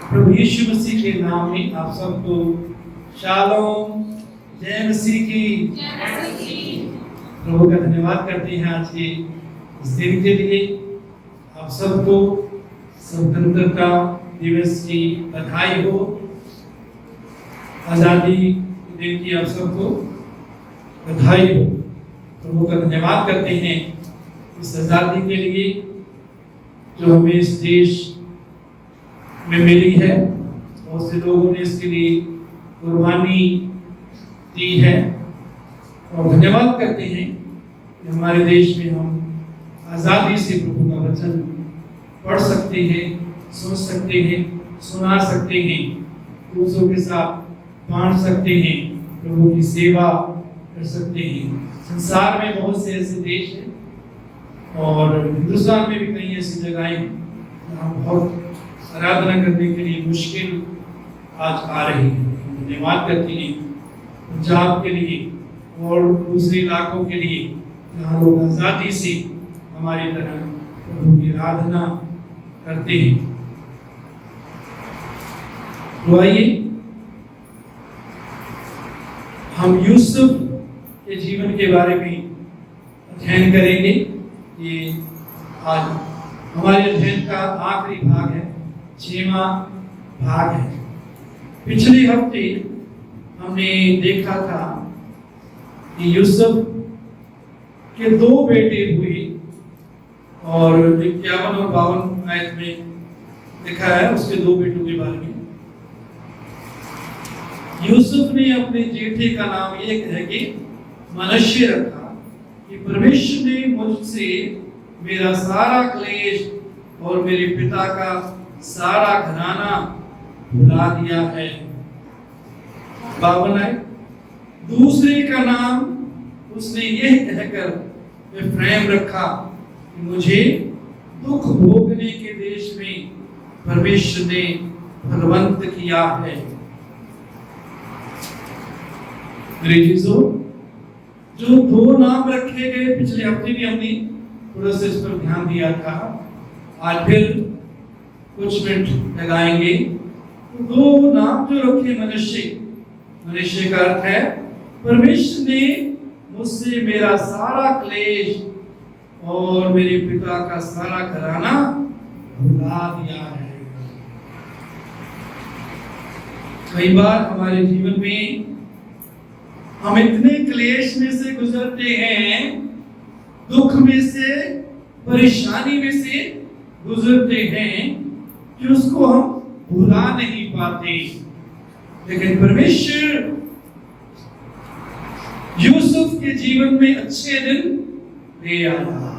प्रभु यीशु मसीह के नाम में आप सबको शालोम, जय मसीह की। प्रभु का धन्यवाद करते हैं आज के इस दिन के लिए। आप सबको स्वतंत्रता दिवस की बधाई हो। आज़ादी दिन की आप सबको बधाई हो। प्रभु का धन्यवाद करते हैं इस आज़ादी के लिए जो हमें इस देश में मिली है। बहुत से लोगों ने इसके लिए कुर्बानी दी है और धन्यवाद करते हैं कि हमारे देश में हम आज़ादी से प्रभु का वचन पढ़ सकते हैं, सुन सकते हैं, सुना सकते हैं, दूसरों के साथ बांट सकते हैं, प्रभु की सेवा कर सकते हैं। संसार में बहुत से ऐसे देश हैं और हिंदुस्तान में भी कई ऐसी जगहें हैं जहाँ बहुत आराधना करने के लिए मुश्किल आज आ रही है। धन्यवाद करते हैं पंजाब के लिए और दूसरे इलाकों के लिए जहाँ लोग आज़ादी से हमारी तरह प्रभु की आराधना करते हैं। तो आइए हम यूसुफ के जीवन के बारे में अध्ययन करेंगे। ये आज हमारे अध्ययन का आखिरी भाग है, 6वां भाग है। पिछले हफ्ते हमने देखा था कि यूसुफ के 2 बेटे हुए और 51 और 52 आयत में लिखा है उसके 2 बेटों के बारे में। यूसुफ ने अपने जेठे का नाम ये कह के मनश्शे रखा कि परमेश्वर ने मुझसे मेरा सारा क्लेश और मेरे पिता का सारा घराना भुला दिया है। 52 आयत। दूसरे का नाम उसने यह कहकर एफ्राइम रखा कि मुझे दुख भोगने के देश में परमेश्वर ने फलवंत किया है। जो 2 नाम रखे गए पिछले हफ्ते भी हमने थोड़ा सा इस पर ध्यान दिया था। आज फिर कुछ मिनट लगाएंगे। 2 नाम जो रखे मनुष्य का अर्थ है परमेश्वर ने मुझसे मेरा सारा क्लेश और मेरे पिता का सारा घराना भुला दिया है। कई बार हमारे जीवन में हम इतने क्लेश में से गुजरते हैं, दुख में से, परेशानी में से गुजरते हैं कि उसको हम भुला नहीं पाते। लेकिन परमेश्वर यूसुफ के जीवन में अच्छे दिन ले आया।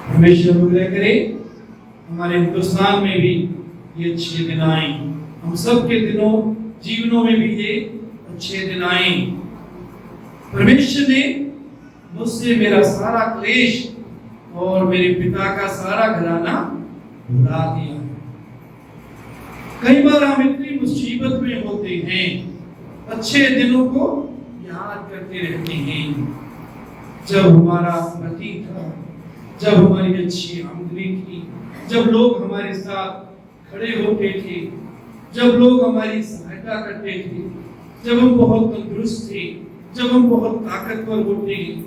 परमेश्वर अनुग्रह करे हमारे हिंदुस्तान में भी ये अच्छे दिन आए, हम सबके जीवनों में भी ये अच्छे दिन आए। परमेश्वर ने मुझसे मेरा सारा क्लेश और मेरे पिता का सारा घराना भुला दिया। कई बार हम इतनी मुसीबत में होते हैं, अच्छे दिनों को याद करते रहते हैं, जब हमारा पति था, जब हमारी अच्छी आमदनी थी, जब लोग हमारे साथ खड़े होते थे, जब लोग हमारी सहायता करते थे, जब हम बहुत तंदुरुस्त थे, जब हम बहुत ताकतवर होते हैं।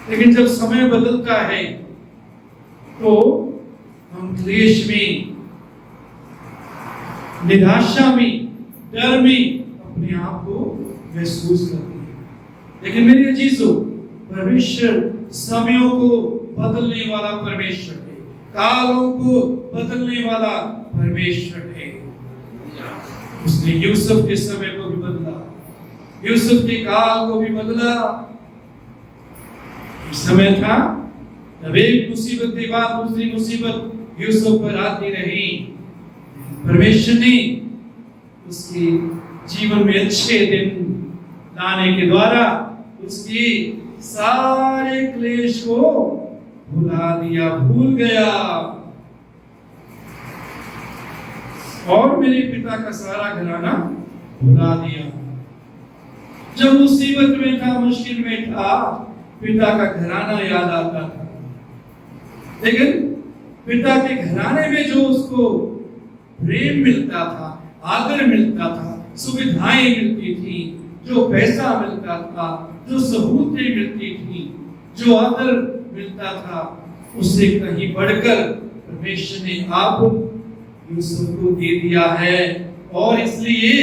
लेकिन जब समय बदलता है तो हम क्लेश में, निराशा में, डर में अपने आप को महसूस करते हैं। लेकिन मेरे अजीजों, परमेश्वर समयों को बदलने वाला परमेश्वर है, कालों को बदलने वाला परमेश्वर है। उसने यूसुफ के समय को भी बदला, यूसुफ के काल को भी बदला। समय था जब एक मुसीबत के बाद दूसरी मुसीबत यूसुफ पर आती रही। परमेश्वर ने उसके जीवन में अच्छे दिन लाने के द्वारा उसके सारे क्लेश को भुला दिया, भूल गया और मेरे पिता का सारा घराना भुला दिया। जब मुसीबत में था, मुश्किल में था, पिता का घराना याद आता था। लेकिन पिता के घराने में जो उसको प्रेम मिलता था, आदर मिलता था, सुविधाएं मिलती थी, जो पैसा मिलता था, जो सहूलतें मिलती थी, जो आदर मिलता था, उससे कहीं बढ़कर परमेश्वर ने आप यूसुफ को दे दिया है और इसलिए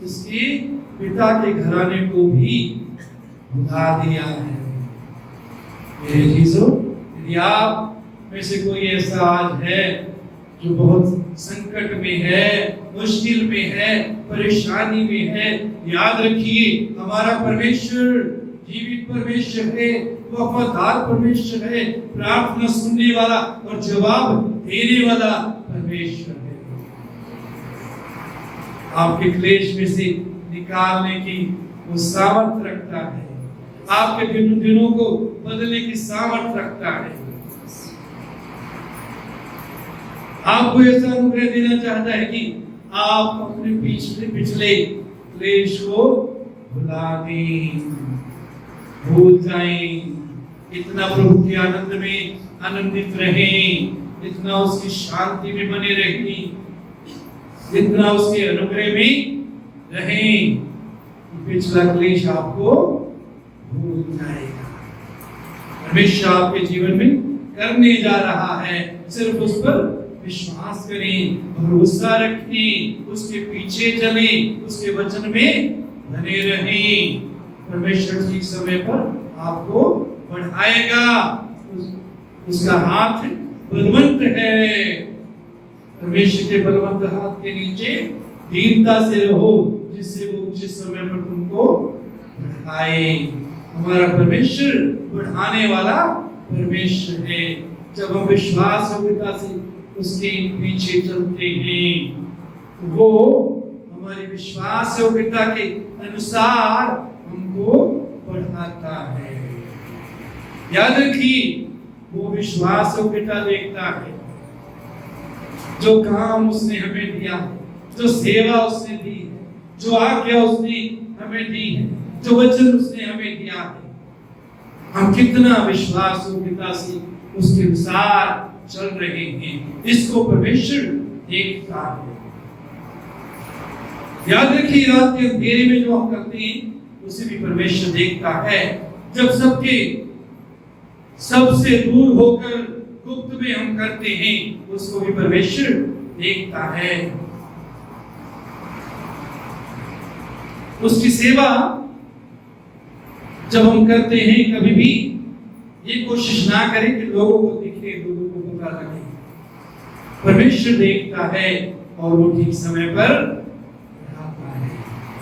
उसके पिता के घराने को भी भुला दिया है। मेरे चीजों, यदि आप में से कोई ऐसा आज है जो बहुत संकट में है, मुश्किल में है, परेशानी में है, याद रखिए हमारा परमेश्वर जीवित परमेश्वर है, वफादार परमेश्वर है, प्रार्थना सुनने वाला और जवाब देने वाला परमेश्वर है। आपके क्लेश में से निकालने की वो सामर्थ रखता है, आपके दिनों को बदलने की सामर्थ रखता है। आपको ऐसा अनुग्रह देना चाहता है कि आप अपने पिछले क्लेश को भुला दें, भूल जाएं, इतना प्रभु के आनंद में आनंदित रहें, इतना उसकी शांति में बने रहें, इतना उसके अनुग्रह में रहें, पिछला क्लेश आपको भूल जाएगा। परमेश्वर आपके जीवन में करने जा रहा है, सिर्फ उस पर विश्वास करें, भरोसा रखें, उसके पीछे चलें, उसके वचन में बने रहें। परमेश्वर ठीक समय पर आपको बढ़ाएगा, उसका हाथ बलवंत है। परमेश्वर के बलवंत हाथ के नीचे दीनता से रहो, जिससे वो उचित समय पर तुमको बढ़ाए। हमारा परमेश्वर बढ़ाने वाला परमेश्वर है। जब हम विश्वास योग्यता से उसके पीछे चलते हैं, वो हमारी विश्वास योग्यता के अनुसार हमको बढ़ाता है। याद रखिए, वो विश्वास योग्यता देखता है, जो काम उसने हमें दिया है, जो सेवा उसने दी है, जो आज्ञा उसने हमें दी है, जो वचन उसने हमें दिया है, हम कितना विश्वास योग्यता से उसके अनुसार चल रहे हैं, इसको परमेश्वर देखता है। याद रखिए, रात के अंधेरे में जो हम करते हैं उसे भी परमेश्वर देखता है। जब सबसे दूर होकर गुप्त में हम करते हैं, उसको भी परमेश्वर देखता है। उसकी सेवा जब हम करते हैं, कभी भी ये कोशिश ना करें कि लोगों को दिखे, लोगों को पता लगे। परमेश्वर देखता है और वो ठीक समय पर आता है।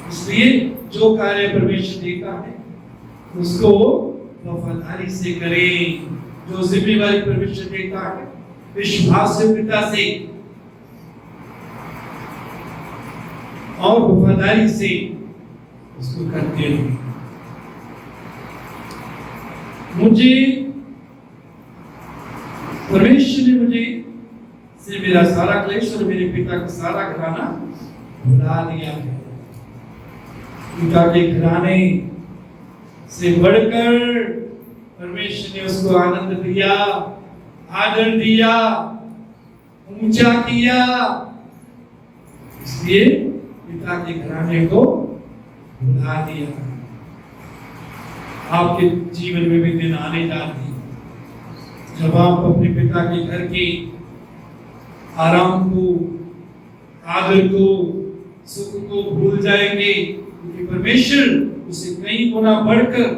इसलिए जो कार्य परमेश्वर देता है उसको वफादारी से करें। जो जिम्मेवारी परमेश्वर देता है विश्वासयोग्यता से और वफादारी से उसको करते रहें। मुझे परमेश्वर ने मुझे से मेरा सारा क्लेश और मेरे पिता का सारा घराना भुला दिया है। पिता के घराने से बढ़कर परमेश्वर ने उसको आनंद दिया, आदर दिया, ऊंचा किया। इसलिए पिता के घराने को भुला दिया। आपके जीवन में भी दिन आने जा रहे हैं जब आप अपने पिता के घर के आराम को, आदर को, सुख को भूल जाएंगे, क्योंकि परमेश्वर उसे कई गुना बढ़कर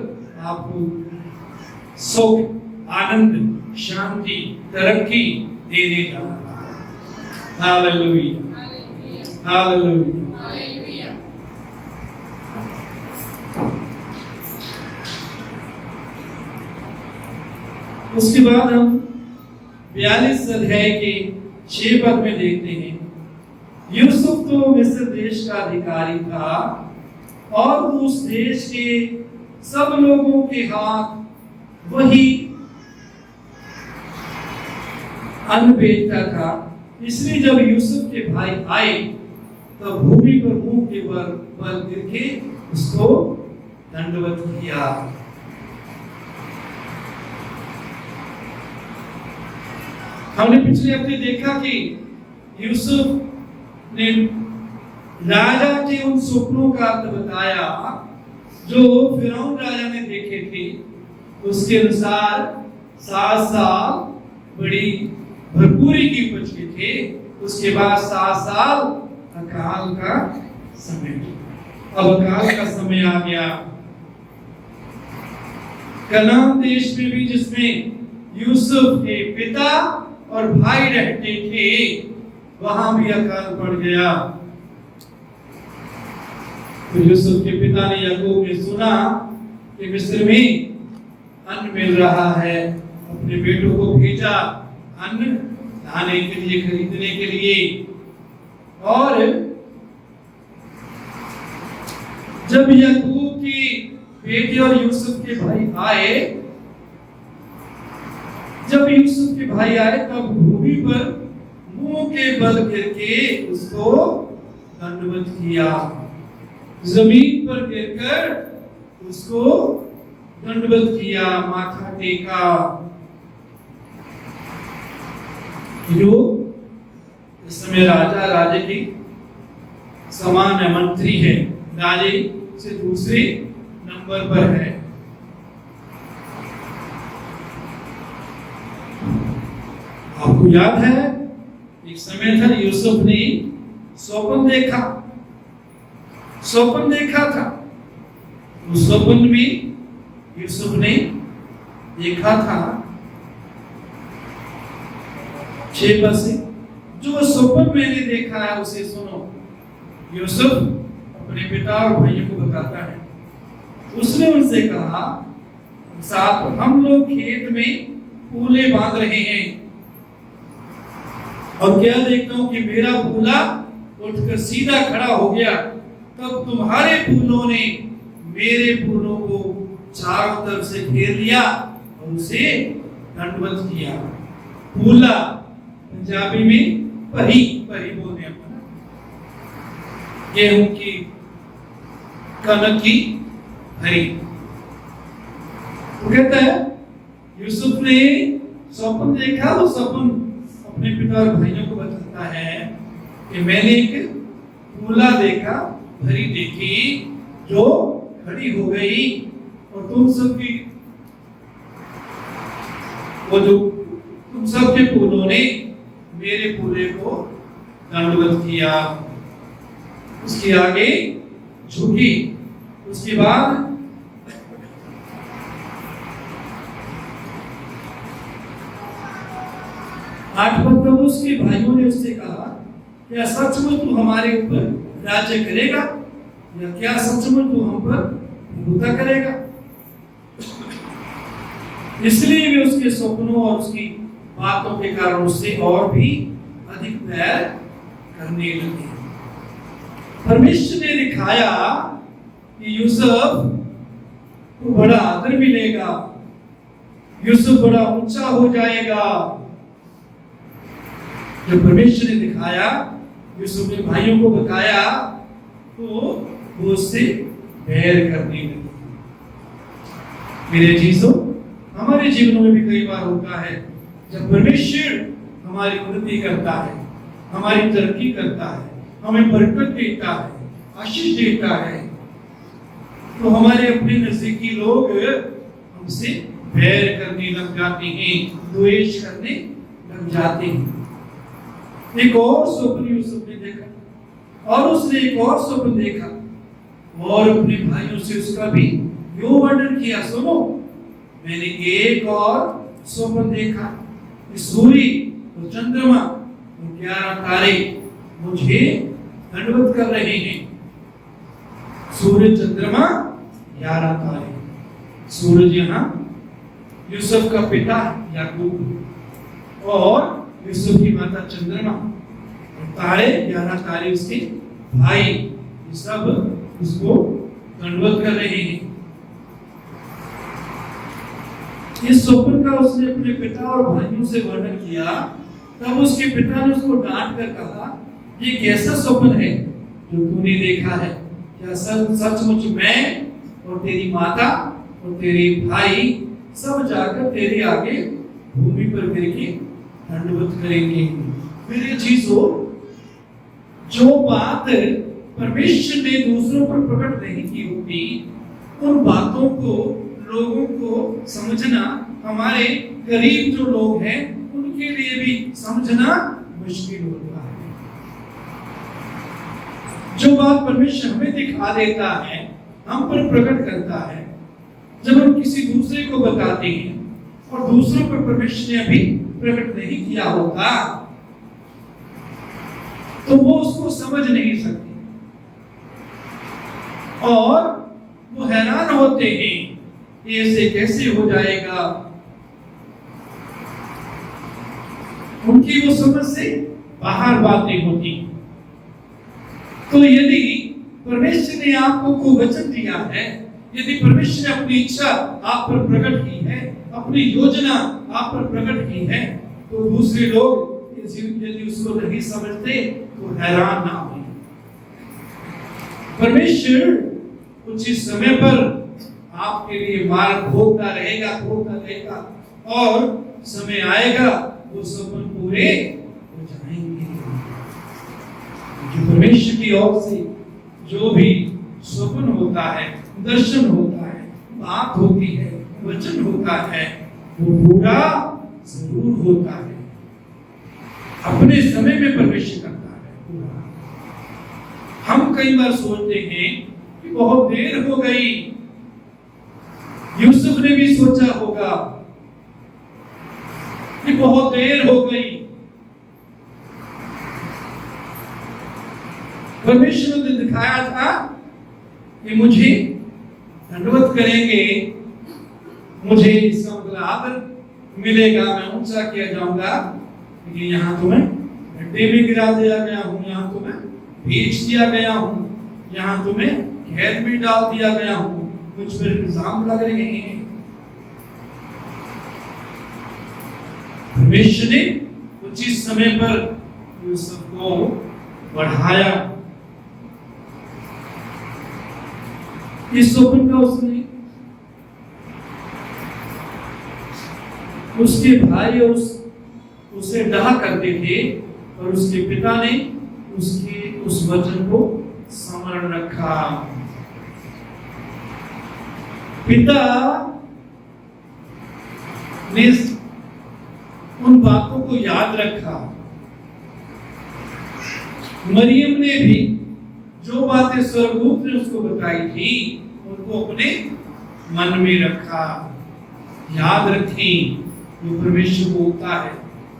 आपको सुख, आनंद, शांति, तरक्की देने जा रहा है। Hallelujah, hallelujah. उसके बाद हम 42 अध्याय के 6 पद में देखते हैं, यूसुफ तो मिस्र देश का अधिकारी था और उस देश के सब लोगों के हाथ वही अन्न बेचता था। इसलिए जब यूसुफ के भाई आए तब भूमि पर मुंह के बल गिर के उसको दंडवत किया। हमने पिछले हफ्ते देखा कि यूसुफ ने राजा के उन स्वप्नों का अर्थ बताया जो फिरौन राजा ने देखे थे। उसके अनुसार 7 साल बड़ी भरपूरी की उपज के थे, उसके बाद 7 साल अकाल का समय। अब अकाल का समय आ गया। कनान देश में भी, जिसमें यूसुफ के पिता और भाई रहते थे, वहां भी अकाल पड़ गया। तो यूसुफ के पिता ने याकूब ने सुना कि मिस्र में अन्न मिल रहा है, अपने बेटों को भेजा अन्न लाने के लिए, खरीदने के लिए। और जब याकूब की बेटे और यूसुफ के भाई आए, तब भूमि पर मुंह के बल गिरके उसको दंडवत किया। जमीन पर गिरकर उसको दंडवत किया, माथा टेका। जो इस समय राजे की समान है, मंत्री है, राजे से दूसरे नंबर पर है। आपको याद है, एक समय था यूसुफ ने स्वप्न देखा था। उस स्वप्न में यूसुफ ने देखा था 6 बसे, जो स्वप्न मैंने देखा है उसे सुनो। यूसुफ अपने पिता और भाइयों को बताता है। उसने उनसे कहा, साथ हम लोग खेत में पूले बांध रहे हैं और क्या देखता हूं कि मेरा पूला उठकर सीधा खड़ा हो गया। तब तुम्हारे फूलों ने मेरे फूलों को चारों तरफ से घेर लिया और उसे दंडवत किया। फूला पंजाबी में परी बोलते हैं, गेहूं की, कनक की हरी। वो कहता है यूसुफ ने स्वप्न देखा, वो स्वप्न अपने पिता और भाइयों को बताता है कि मैंने एक फूला देखा, भरी देखी, जो खड़ी हो गई और तुम सबके फूलों ने मेरे फूले को दंडवत किया। उसके आगे झुकी। उसके बाद तब उसके भाइयों ने उससे कहा, क्या सचमुच तू हमारे ऊपर राज्य करेगा, या क्या सचमुच तू हम पर प्रभुता करेगा? इसलिए वे उसके स्वप्नों और उसकी बातों के कारण उससे और भी अधिक प्यार करने लगे। परमेश्वर ने दिखाया कि यूसुफ को बड़ा आदर मिलेगा, यूसुफ बड़ा ऊंचा हो जाएगा। जब परमेश्वर ने दिखाया, यूसुफ ने भाइयों को बताया, तो वो उससे बैर करने लगे। मेरे चीजों, हमारे जीवनों में भी कई बार होता है, जब परमेश्वर हमारी उन्नति करता है, हमारी तरक्की करता है, हमें बरकत देता है, आशीष देता है, तो हमारे अपने नजदीकी लोग हमसे बैर करने लग जाते हैं, द्वेष करने लग जाते हैं। एक और स्वप्न यूसुफ ने देखा और उसने एक और स्वप्न देखा और अपने भाइयों से उसका भी यो वर्णन किया। सुनो, मैंने एक और स्वप्न देखा, सूर्य और चंद्रमा और 11 तारे मुझे दंडवत कर रहे हैं। सूर्य, चंद्रमा, 11 तारे। सूरज यहाँ यूसुफ का पिता याकूब और यूसुफ की माता चंद्रमा, तारे 11 तारे उसके भाई, ये सब उसको दंडवत कर रहे हैं। इस स्वप्न का उसने अपने पिता और भाइयों से वर्णन किया। तब उसके पिता ने उसको डांट कर कहा, ये कैसा स्वप्न है जो तूने देखा है? क्या सचमुच मैं और तेरी माता और तेरे भाई सब जाकर तेरे आगे भूमि पर गिर के दंडवत करेंगे? मेरे चीजों, जो बात परमेश्वर ने दूसरों पर प्रकट नहीं की होती, उन बातों को लोगों को समझना, हमारे करीब जो लोग हैं उनके लिए भी समझना मुश्किल होता है। जो बात परमेश्वर हमें दिखा देता है, हम पर प्रकट करता है, जब हम किसी दूसरे को बताते हैं और दूसरों पर परमेश्वर ने अभी प्रकट नहीं किया होता, तो वो उसको समझ नहीं सकते और वो हैरान होते हैं कि ऐसे कैसे हो जाएगा। उनकी वो समझ से बाहर बातें होती। तो यदि परमेश्वर ने आपको कोई वचन दिया है, यदि परमेश्वर ने अपनी इच्छा आप पर प्रकट की है, अपनी योजना आप पर प्रकट की है, तो दूसरे लोग यदि उसको नहीं समझते तो हैरान ना हो। परमेश्वर उचित समय पर आपके लिए मार्ग खोलता रहेगा और समय आएगा वो सपन पूरे हो जाएंगे। जो परमेश्वर की ओर से जो भी स्वप्न होता है, दर्शन होता है, बात होती है, वचन होता है, वो पूरा जरूर होता है। अपने समय में परमेश्वर करता है पूरा। हम कई बार सोचते हैं कि बहुत देर हो गई। यूसुफ ने भी सोचा होगा कि बहुत देर हो गई। परमेश्वर ने दिखाया था कि मुझे दंडवत करेंगे, मुझे इसका मतलब आदर मिलेगा, मैं ऊंचा किया जाऊंगा, लेकिन यहाँ तो मैं गड्ढे में गिरा दिया गया हूँ, यहाँ तो मैं बेच दिया गया हूँ, यहाँ तो मैं कैद में डाल दिया गया हूँ, मुझ पर इल्जाम लग रहे हैं। परमेश्वर ने उचित समय पर यूसुफ को बढ़ाया। इस स्वप्न का उसने उसके भाई उसे डहा करते थे और उसके पिता ने उसके उस वचन को स्मरण रखा। पिता ने उन बातों को याद रखा। मरियम ने भी जो बातें स्वर्गदूत ने उसको बताई थी उनको अपने मन में रखा, याद रखी। जो परमेश्वर बोलता है,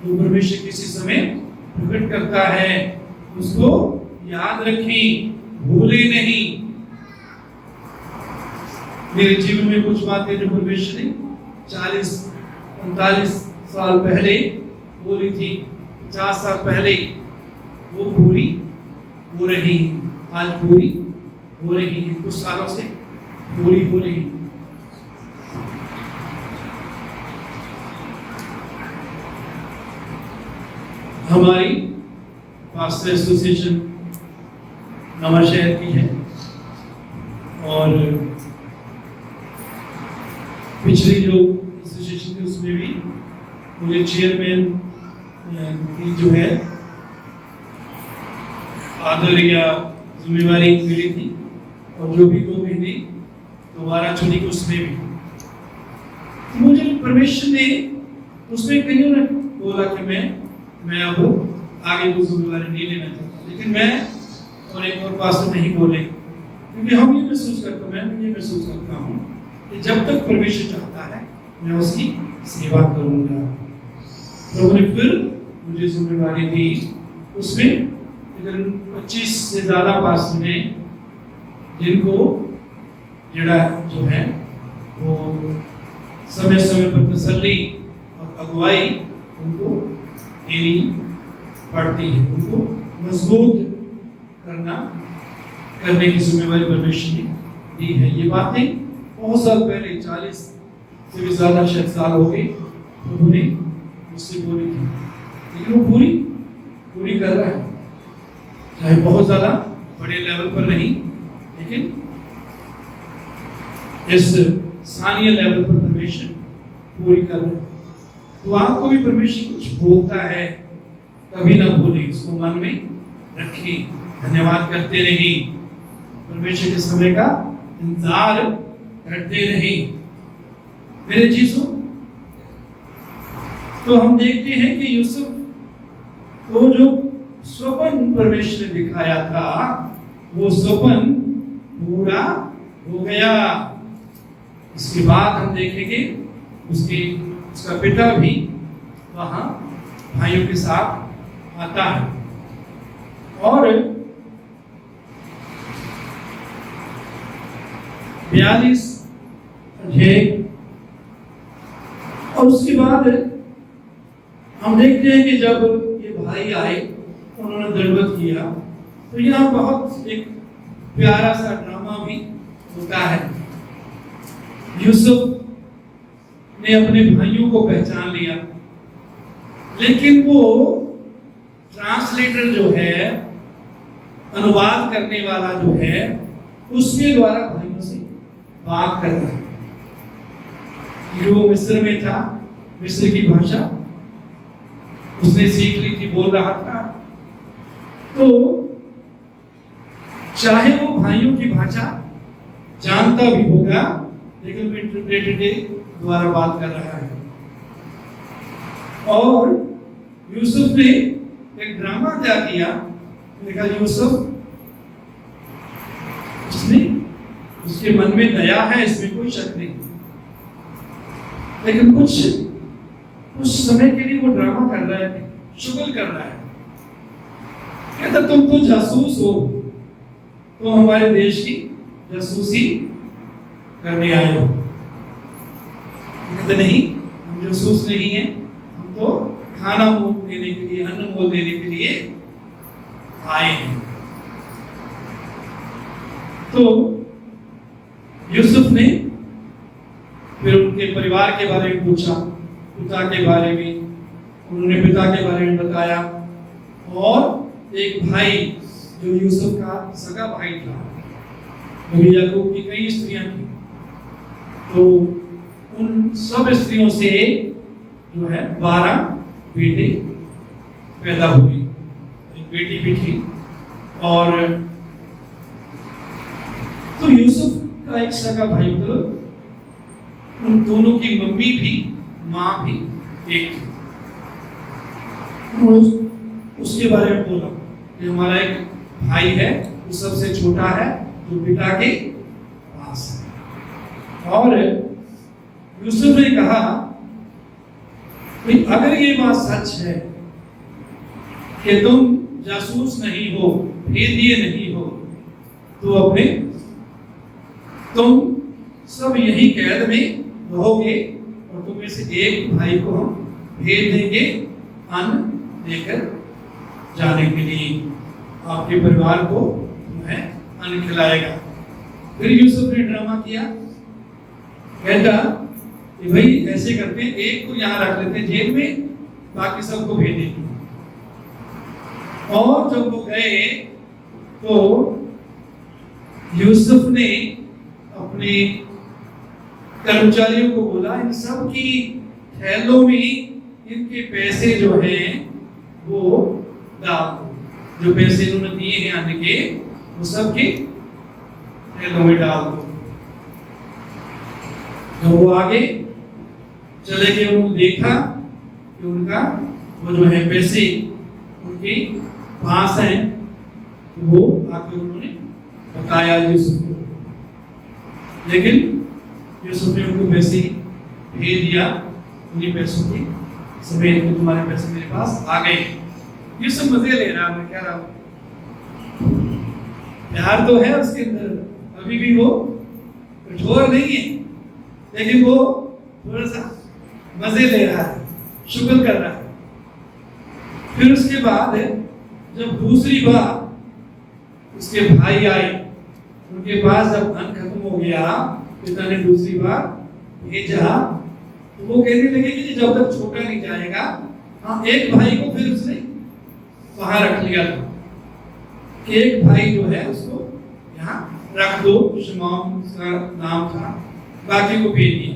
जो परमेश्वर किसी समय प्रकट करता है, उसको याद रखें, भूले नहीं। मेरे जीवन में कुछ बातें जो परमेश्वर ने 40-45 साल पहले बोली थी, 50 साल पहले, वो पूरी हो रही, आज पूरी हो रही है, कुछ सालों से पूरी हो रही। हमारी पास्टर एसोसिएशन नवा शहर की है और पिछली जो एसोसिएशन थी उसमें भी मुझे चेयरमैन की जो है आदर या जिम्मेवारी मिली थी और जो भी 2 महीने दोबारा चुनी उसमें भी मुझे परमेश्वर ने उसमें कहीं ने बोला कि मैं अब आगे वो जिम्मेवारी नहीं लेना चाहता, लेकिन मैं और एक और पास्टर नहीं बोले, क्योंकि हम ये महसूस करते हैं, मैं ये महसूस करता हूँ कि जब तक परमेश्वर चाहता है मैं उसकी सेवा करूंगा। प्रभु ने फिर मुझे जिम्मेवारी दी, उसमें 25 से ज्यादा पास्टर ने जिनको जड़ा जो है वो समय समय पर तसल्ली और अगुवाई उनको देनी पड़ती है, उनको मजबूत करने की जिम्मेवारी परमेश्वर ने दी है। ये बातें बहुत साल पहले 40 से भी ज्यादा शायद साल हो गए प्रभु ने मुझसे बोली थी, लेकिन वो पूरी कर रहा है, चाहे बहुत ज्यादा बड़े लेवल पर नहीं, लेकिन इस स्थानीय लेवल पर परमेश्वर पूरी कर रहा है। तो आपको भी परमेश्वर कुछ बोलता है, कभी ना भूलें, उसको मन में रखी, धन्यवाद करते रही, परमेश्वर के समय का इंतजार करते रही। मेरे चीजों, तो हम देखते हैं कि यूसुफ को जो स्वप्न परमेश्वर ने दिखाया था, वो स्वप्न पूरा हो गया। इसके बाद हम देखेंगे उसका पिता भी वहां भाइयों के साथ आता है और 42 अध्याय, और उसके बाद हम देखते हैं कि जब ये भाई आए, उन्होंने दंडवत किया, तो यहाँ बहुत एक प्यारा सा ड्रामा भी होता है। यूसुफ ने अपने भाइयों को पहचान लिया, लेकिन वो ट्रांसलेटर जो है, अनुवाद करने वाला जो है, उसके द्वारा भाइयों से बात कर रहा है। वो मिस्र में था, मिस्र की भाषा उसने सीख ली थी, बोल रहा था, तो चाहे वो भाइयों की भाषा जानता भी होगा, लेकिन वो इंटरप्रेटर के द्वारा बात कर रहा है। और यूसुफ ने एक ड्रामा क्या किया, देखा यूसुफ, उसके मन में दया है, इसमें कोई शक नहीं, लेकिन कुछ समय के लिए वो ड्रामा कर रहा है, शुगल कर रहा है। कहता तुम तो जासूस हो, तो हमारे देश की जासूसी करने आए हो। कहते नहीं, हम जासूस नहीं हैं, हम तो खाना मोल देने के लिए, अन्न मोल देने के लिए आए हैं। तो यूसुफ ने फिर उनके परिवार के बारे में पूछा, पिता के बारे में, उन्होंने पिता के बारे में बताया, और एक भाई जो यूसुफ का सगा भाई था, नबी याकूब की कई स्त्रियां थी, तो उन सब स्त्रियों से जो है 12 बेटे पैदा हुए, एक बेटी भी थी। और तो यूसुफ का एक सगा भाई, तो उन दोनों की मम्मी भी, माँ भी एक थी। उसके बारे में बोला कि हमारा एक भाई है, वो सबसे छोटा है, जो पिता के पास है। और यूसुफ ने कहा कि अगर ये बात सच है कि तुम जासूस नहीं हो, भेदिए नहीं हो, तो अपने तुम सब यही कैद में रहोगे, और तुम में से एक भाई को हम भेज देंगे अन्न लेकर जाने के लिए, आपके परिवार को तुम्हें अन्न खिलाएगा। फिर यूसुफ ने ड्रामा किया, कहता कि भाई ऐसे करते, एक को यहाँ रख लेते जेल में, बाकी सबको भेज देंगे। और जब वो गए तो यूसुफ ने अपने कर्मचारियों को बोला, इन सब की थैलों में इनके पैसे जो हैं वो डाल दो, जो पैसे इन्होंने दिए हैं अन्न के, वो सब के थैलों में डाल दो। जब वो आगे चले गए, उन्होंने देखा कि उनका वो जो है पैसे उनके पास हैं, तो वो आके उन्होंने बताया यूसुफ को, लेकिन यूसुफ ने उनको पैसे भेज दिया, उन्हीं पैसों की समेत कि तुम्हारे पैसे मेरे पास आ गए। यूसुफ मजे ले रहा, मैं कह रहा हूँ प्यार तो है उसके अंदर, अभी भी वो कठोर नहीं है, लेकिन वो थोड़ा सा मजे ले रहा है, शुक्र कर रहा है। फिर उसके बाद जब दूसरी बार उसके भाई आए, उनके पास जब अन्न खत्म हो गया, पिता ने दूसरी बार भेजा, तो वो कहने लगे कि जब तक छोटा नहीं जाएगा, हाँ, एक भाई को फिर उसने वहां रख लिया था कि एक भाई जो है उसको यहाँ रख दो, शमौन उसका नाम था, बाकी को भेज दिया,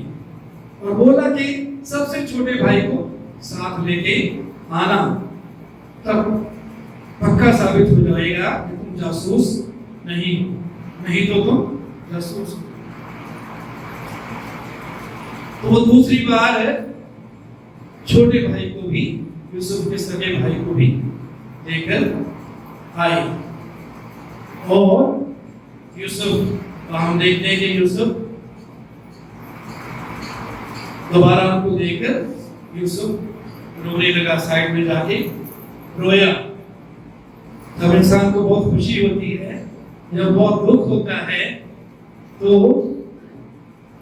और बोला कि सबसे छोटे भाई को साथ लेके आना। तब पक्का साबित हो जाएगा कि तुम जासूस नहीं हो, नहीं तो तुम जासूस हो। तो वो दूसरी बार छोटे भाई को भी, यूसुफ के सगे भाई को भी लेकर आए और यूसुफ, हम देखते हैं कि यूसुफ दोबारा उनको देखकर यूसुफ रोने लगा, साइड में जाके रोया। जब इंसान को बहुत खुशी होती है, जब बहुत दुख होता है, तो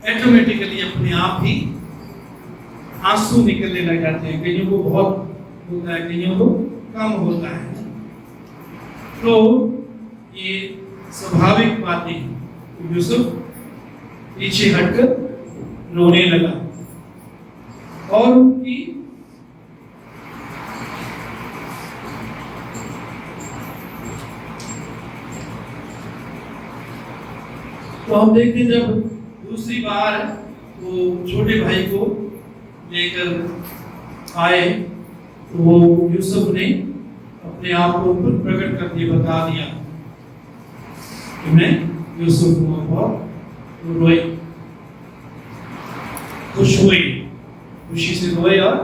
ऑटोमेटिकली अपने आप ही आंसू निकलने लग जाते हैं। कईयों को बहुत होता है, कईयों को कम होता है। तो ये स्वाभाविक बातें। यूसुफ पीछे हटकर रोने लगा और उनकी तो हम देखते हैं जब दूसरी बार वो छोटे भाई को लेकर आए तो वो यूसुफ ने अपने आप को ऊपर प्रकट कर दिया, बता दिया कि मैं यूसुफ हूँ। और रोए, खुश हुई, खुशी से रोए और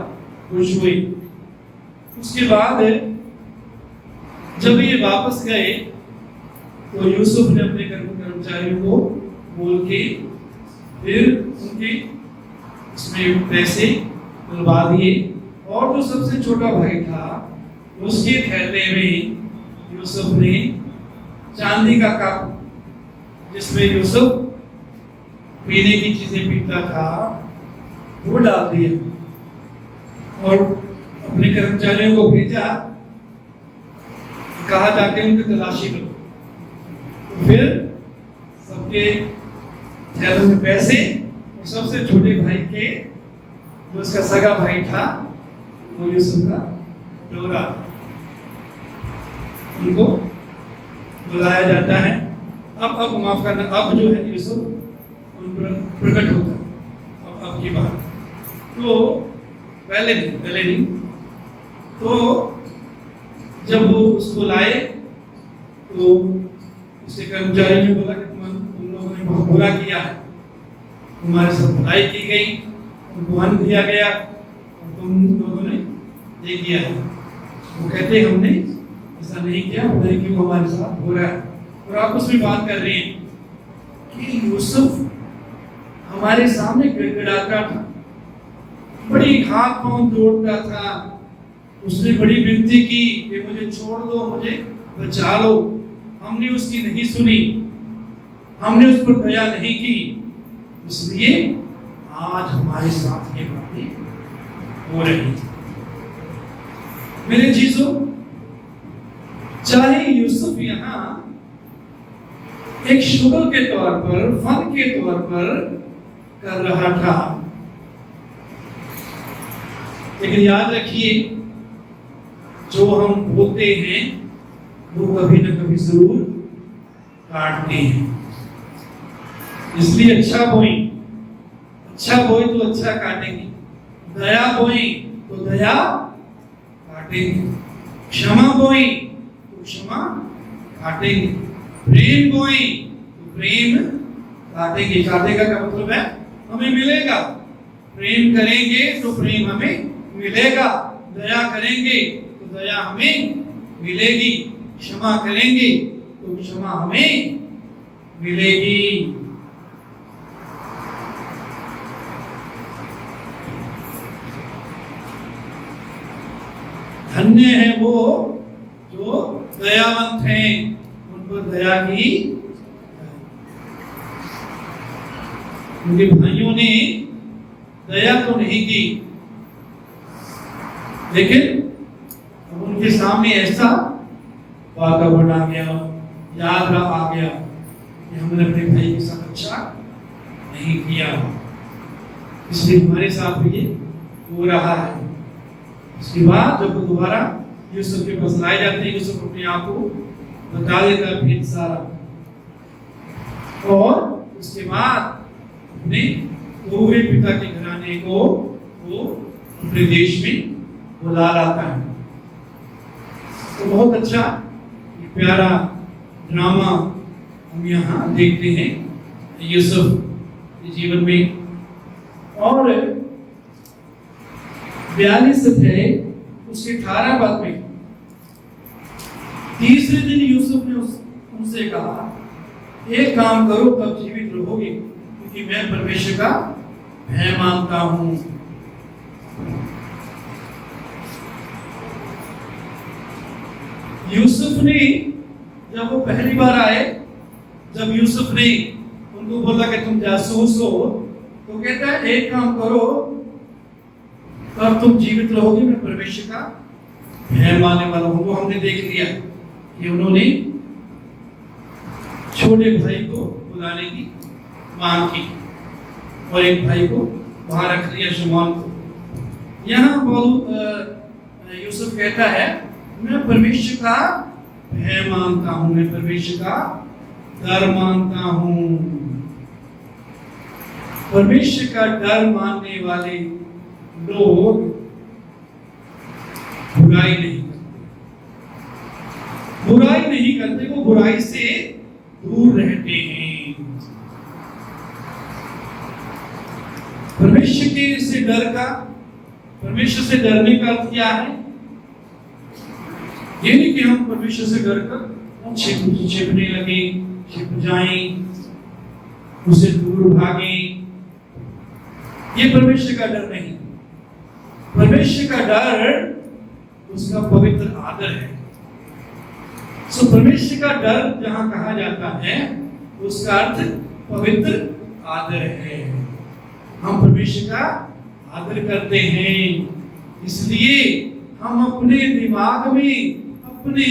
खुश हुई। उसके बाद जब ये वापस गए तो यूसुफ ने अपने कर्मचारियों को बोल के फिर उनके इसमें पैसे दिलवा दिए और जो सबसे छोटा भाई था उसके थैले में यूसुफ ने चांदी का कप, जिसमें यूसुफ पीने की चीजें पीता था, वो डाल दिया और अपने कर्मचारियों को भेजा, कहा जाके उनकी तलाशी लो। तो फिर सबके थैलों में पैसे और सबसे छोटे भाई के, जो उसका सगा भाई था, वो यूसुफ का डोरा, उनको बुलाया जाता है। अब माफ करना, अब जो है यूसुफ उन पर प्रकट होता है। अब की बात तो पहले नहीं। तो जब वो उसको लाए तो उसके कर्मचारी ने बोला कि तुम लोगों ने बहुत बुरा किया है, तुम्हारे साथ बुराई की गई, तुमको अन्न दिया गया और तुम लोगों ने दे दिया है। वो कहते हमने ऐसा नहीं किया, बुराई क्यों हमारे साथ हो रहा है। और आपस में बात कर रहे हैं कि यूसुफ हमारे सामने गिड़गिड़ाता था, बड़ी हाथ पांव जोड़ता था, उसने बड़ी विनती की कि मुझे छोड़ दो, मुझे बचा लो। हमने उसकी नहीं सुनी, हमने उस पर दया नहीं की, इसलिए आज हमारे साथ ये बातें हो रही। मेरे चीजों, चाहे यूसुफ यहाँ एक शुगर के तौर पर, फन के तौर पर कर रहा था, लेकिन याद रखिए जो हम बोलते हैं वो कभी न कभी जरूर काटते हैं। इसलिए अच्छा बोई तो अच्छा काटेंगे, दया बोई तो दया काटेंगे, क्षमा बोई तो क्षमा काटेंगे, प्रेम बोई तो प्रेम काटेंगे। काटेगा का मतलब है हमें मिलेगा। प्रेम करेंगे तो प्रेम हमें मिलेगा, दया करेंगे तो दया हमें मिलेगी, क्षमा करेंगे तो क्षमा हमें मिलेगी। धन्य है वो जो दयावंत हैं, उन पर दया की। उनके भाइयों ने दया तो नहीं की, लेकिन अब उनके सामने ऐसा वातावरण आ गया, याद आ गया कि हमने अपने भाई के साथ अच्छा नहीं किया, इसलिए हमारे साथ भी ये हो रहा है। उसके बाद जब वो दोबारा यूसुफ के पास लाए जाते हैं, यूसुफ अपने आप को बता देता है भेद सारा, और उसके बाद अपने पूरे पिता के घराने को वो अपने देश में बुला लाता है। तो बहुत अच्छा प्यारा ड्रामा हम यहाँ देखते हैं यूसुफ के जीवन में। और 42 अध्याय उसके 18 पद में, तीसरे दिन यूसुफ ने उनसे कहा, एक काम करो तब जीवित रहोगे, क्योंकि मैं परमेश्वर का भय मानता हूं। यूसुफ ने जब वो पहली बार आए, जब यूसुफ ने उनको बोला कि तुम जासूस हो, तो कहता है एक काम करो तब तुम जीवित रहोगे, मैं परमेश्वर का भय मानने वाला हूं। वो हमने देख लिया कि उन्होंने छोटे भाई को बुलाने की मांग की और एक भाई को वहां रख लिया, शमौन को। यहाँ यूसुफ कहता है मैं परमेश्वर का भय मानता हूं, मैं परमेश्वर का डर मानता हूं। परमेश्वर का डर मानने वाले लोग बुराई नहीं करते, बुराई नहीं करते, वो बुराई से दूर रहते हैं। परमेश्वर के से डर का, परमेश्वर से डरने का अर्थ क्या है? ये नहीं कि हम परमेश्वर से डर कर छिपने लगे, छिप जाएं, उसे दूर भागें। ये परमेश्वर का डर नहीं। परमेश्वर का डर उसका पवित्र आदर है। सो परमेश्वर का डर जहां कहा जाता है उसका अर्थ पवित्र आदर है। हम परमेश्वर का आदर करते हैं, इसलिए हम अपने दिमाग में, अपने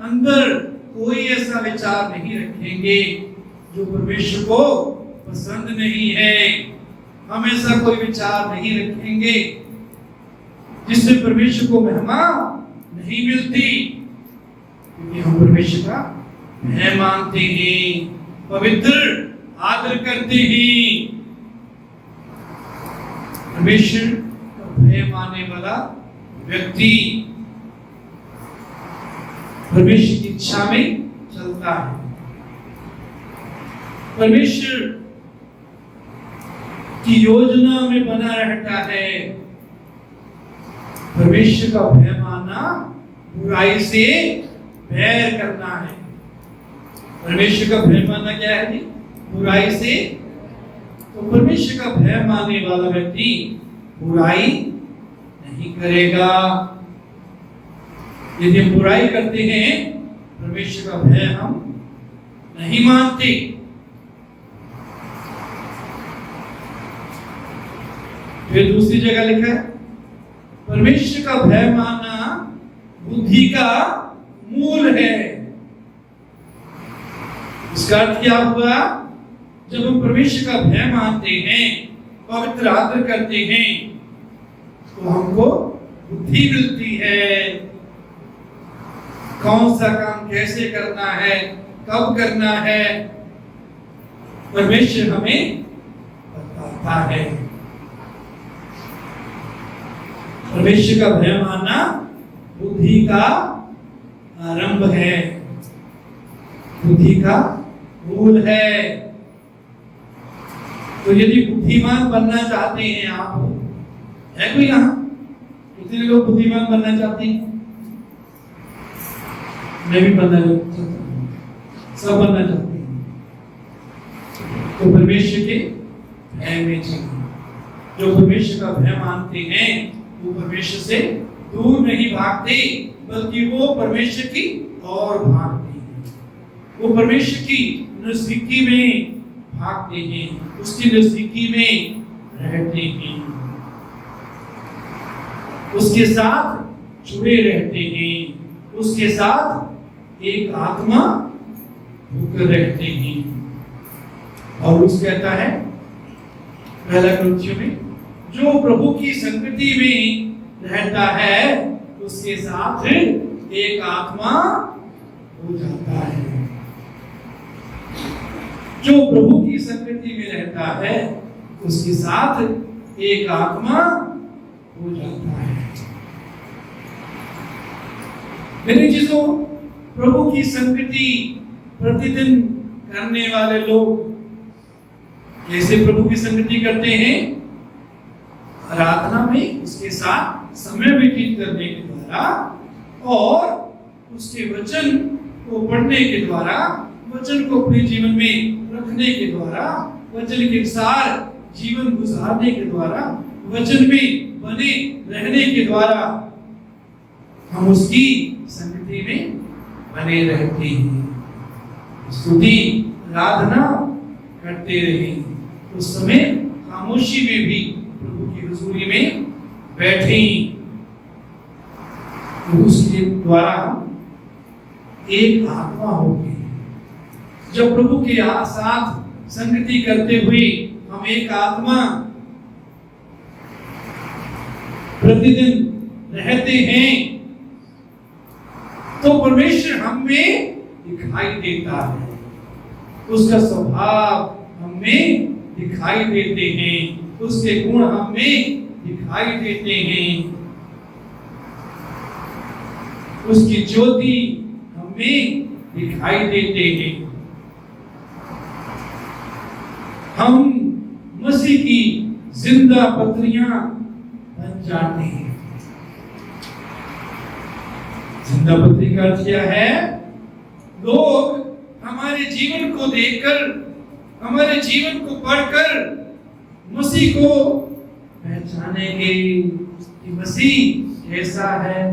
अंदर कोई ऐसा विचार नहीं रखेंगे जो परमेश्वर को पसंद नहीं है। हम ऐसा कोई विचार नहीं रखेंगे जिससे परमेश्वर को महिमा नहीं मिलती, क्योंकि हम परमेश्वर का भय मानते हैं, पवित्र आदर करते हैं। परमेश्वर का भय मानने वाला व्यक्ति परमेश्वर की इच्छा में चलता है। परमेश्वर की योजना में बना रहता है। परमेश्वर का भय मानना बुराई से बैर करना है। परमेश्वर का भय मानना क्या है जी? बुराई से। तो परमेश्वर का भय मानने वाला व्यक्ति बुराई नहीं करेगा। यदि हम बुराई करते हैं, परमेश्वर का भय हम नहीं मानते। फिर दूसरी जगह लिखा है परमेश्वर का भय मानना बुद्धि का मूल है। इसका अर्थ क्या हुआ? जब हम परमेश्वर का भय मानते हैं, पवित्र आदर करते हैं, तो हमको बुद्धि मिलती है। कौन सा काम कैसे करना है, कब करना है, परमेश्वर हमें बताता है। परमेश्वर का भय मानना बुद्धि का आरंभ है, बुद्धि का मूल है। तो यदि बुद्धिमान बनना चाहते हैं आप, है कोई यहाँ? कितने लोग बुद्धिमान बनना चाहते हैं? मैं भी बनना चाहता हूँ, सब बनना चाहते हैं। तो परमेश्वर के भय में चलिए। जो परमेश्वर का भय मानते हैं वो परमेश्वर से दूर नहीं भागते, बल्कि वो परमेश्वर की ओर भागते हैं। वो परमेश्वर की नजदीकी में भागते हैं, उसकी नजदीकी में रहते हैं, उसके साथ जुड़े रहते हैं, उसके साथ एक आत्मा होकर रहते हैं। और उस कहता है पहला कुरिन्थियों में, जो प्रभु की संगति में रहता है उसके साथ एक आत्मा हो जाता है। जो प्रभु की संगति में रहता है उसके साथ एक आत्मा हो जाता है। मेरी चीजों, प्रभु की संगति प्रतिदिन करने वाले लोग कैसे प्रभु की संगति करते हैं? आराधना में उसके साथ समय व्यतीत करने के द्वारा और उसके वचन को पढ़ने के द्वारा, वचन को अपने जीवन में रखने के द्वारा, वचन के अनुसार जीवन गुजारने के द्वारा, वचन में बने रहने के द्वारा हम उसकी संगति में बने रहते हैं। स्तुति आराधना करते रहे, उस समय खामोशी में भी प्रभु की हुजूरी में बैठे, तो उसके द्वारा एक आत्मा होगी। जब प्रभु के साथ संगति करते हुए हम एक आत्मा प्रतिदिन रहते हैं, तो परमेश्वर हम में दिखाई देता है, उसका स्वभाव हम में दिखाई देते हैं, उसके गुण हम में दिखाई देते हैं, उसकी ज्योति हमें दिखाई देते हैं। हम मसीह की जिंदा पत्रियां बन जाते हैं। जिंदा पत्री का अर्थ क्या है? लोग हमारे जीवन को देखकर, हमारे जीवन को पढ़कर मसीह को पहचानेंगे कि मसीह कैसा है,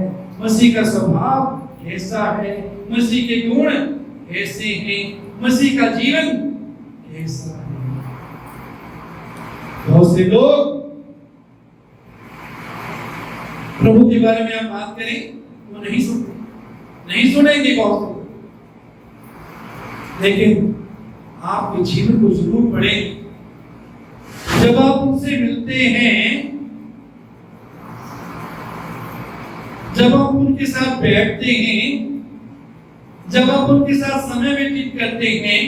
मसीह का स्वभाव कैसा है, मसीह के गुण कैसे हैं, मसीह का जीवन कैसा है। बहुत से लोग प्रभु के बारे में आप बात करें वो नहीं सुनेंगे बहुत लोग, लेकिन आपके जीवन को जरूर पढ़ेंगे। जब आप उनसे मिलते हैं, जब आप उनके साथ बैठते हैं, जब आप उनके साथ समय व्यतीत करते हैं,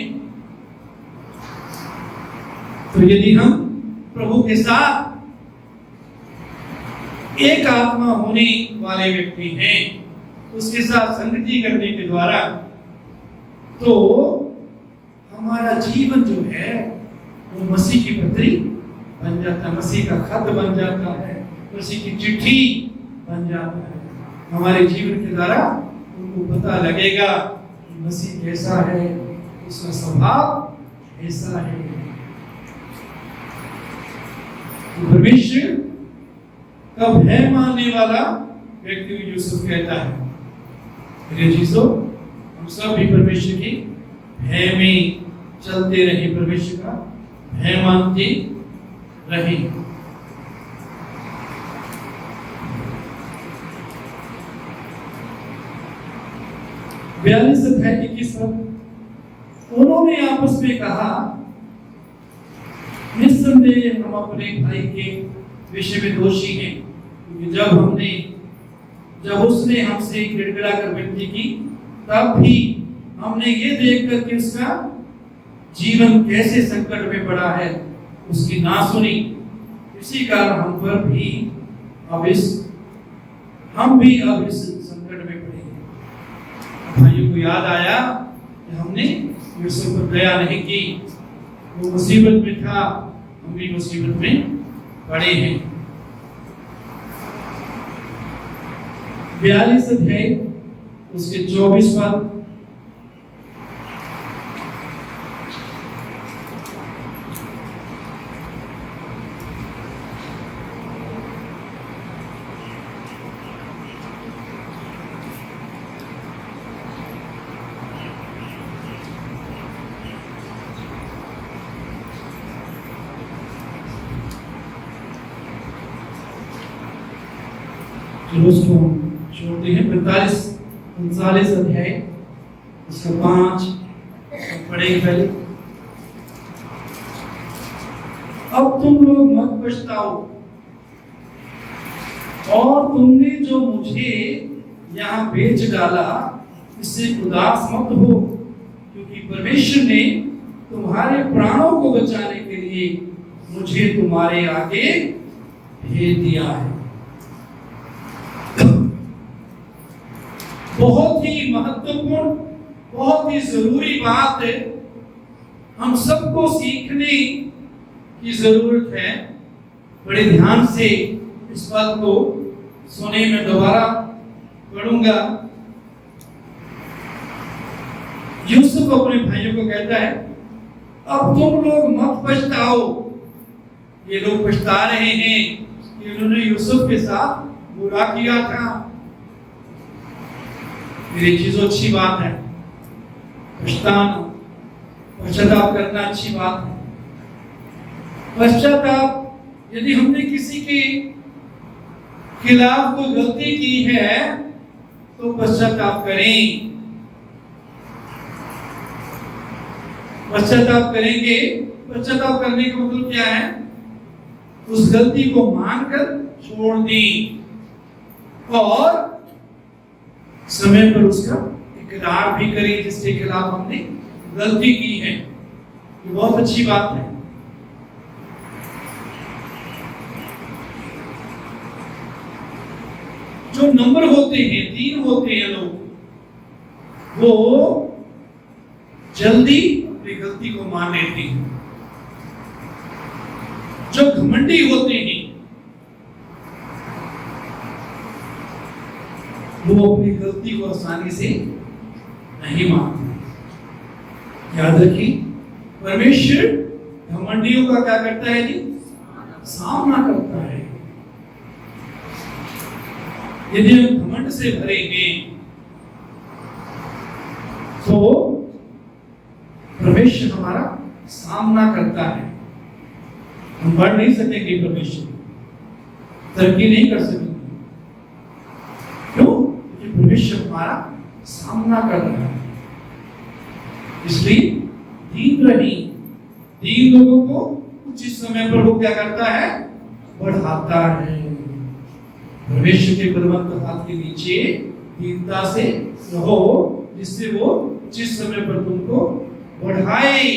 तो यदि हम प्रभु के साथ एक आत्मा होने वाले व्यक्ति हैं, उसके साथ संगति करने के द्वारा, तो हमारा जीवन जो है वो मसीह की पत्री बन जाता है, मसीह का खत बन जाता है, मसीह की चिट्ठी बन जाता है। हमारे जीवन के द्वारा उनको पता लगेगा कि मसीह कैसा है, उसका स्वभाव कैसा है। परमेश्वर का भय मानने वाला व्यक्ति यूसुफ कहता है, मेरे चीजों, हम सब भी परमेश्वर की भय में चलते रहे, परमेश्वर का भय मानते रहे। बयालीस अध्याय 21 पद, उन्होंने आपस में कहा, निस्संदेह हम अपने भाई के विषय में दोषी हैं, क्योंकि जब उसने हमसे गिड़गिड़ा कर विनती की, तब भी हमने ये देखकर कि उसका जीवन कैसे संकट में पड़ा है, उसकी ना सुनी। इसी कारण हम भी अब इस संकट में पड़े हैं। भाइयों को याद आया कि हमने यूसुफ पर दया नहीं की, वो मुसीबत में था, हम भी मुसीबत में पड़े हैं। 42 अध्याय उसके 24 पद, उसको छोड़ते हैं। 45-39 अध्याय उसका 5 पढ़ेंगे पहले। अब तुम लोग मत पछताओ, और तुमने जो मुझे यहाँ बेच डाला इससे उदास मत हो, क्योंकि परमेश्वर ने तुम्हारे प्राणों को बचाने के लिए मुझे तुम्हारे आगे भेज दिया है। बहुत महत्वपूर्ण, बहुत ही जरूरी बात है, हम सबको सीखने की जरूरत है। बड़े ध्यान से इस बात को सुने, मैं दोबारा पढ़ूंगा। यूसुफ अपने भाइयों को कहता है, अब तुम लोग मत पछताओ। ये लोग पछता रहे हैं कि उन्होंने यूसुफ के साथ बुरा किया था। ये चीज अच्छी बात है, पछताना, पश्चाताप करना अच्छी बात है। पश्चाताप, यदि हमने किसी के खिलाफ कोई गलती की है तो पश्चाताप करें। पश्चाताप करेंगे। पश्चाताप करने का मतलब क्या है? उस गलती को मानकर छोड़ दें और समय पर उसका इकरार भी करें जिसके खिलाफ हमने गलती की है। ये बहुत अच्छी बात है। जो नंबर होते हैं, 3 होते हैं लोग, वो जल्दी अपनी गलती को मान लेते हैं। जो घमंडी होते हैं वो अपनी गलती को आसानी से नहीं मानते। याद रखिए, परमेश्वर घमंडियों का क्या करता है जी? सामना करता है। यदि हम घमंड से भरेंगे तो परमेश्वर हमारा सामना करता है। हम बढ़ नहीं सकेंगे, परमेश्वर तरक्की नहीं कर सकेंगे। क्यों? क्योंकि परमेश्वर हमारा सामना कर रहा है। इसलिए दीन रही, दीन लोगों को उचित समय पर वो क्या करता है? बढ़ाता है। परमेश्वर के बलवंत हाथ के नीचे दीनता से रहो, जिससे वो जिस समय पर तुमको बढ़ाए।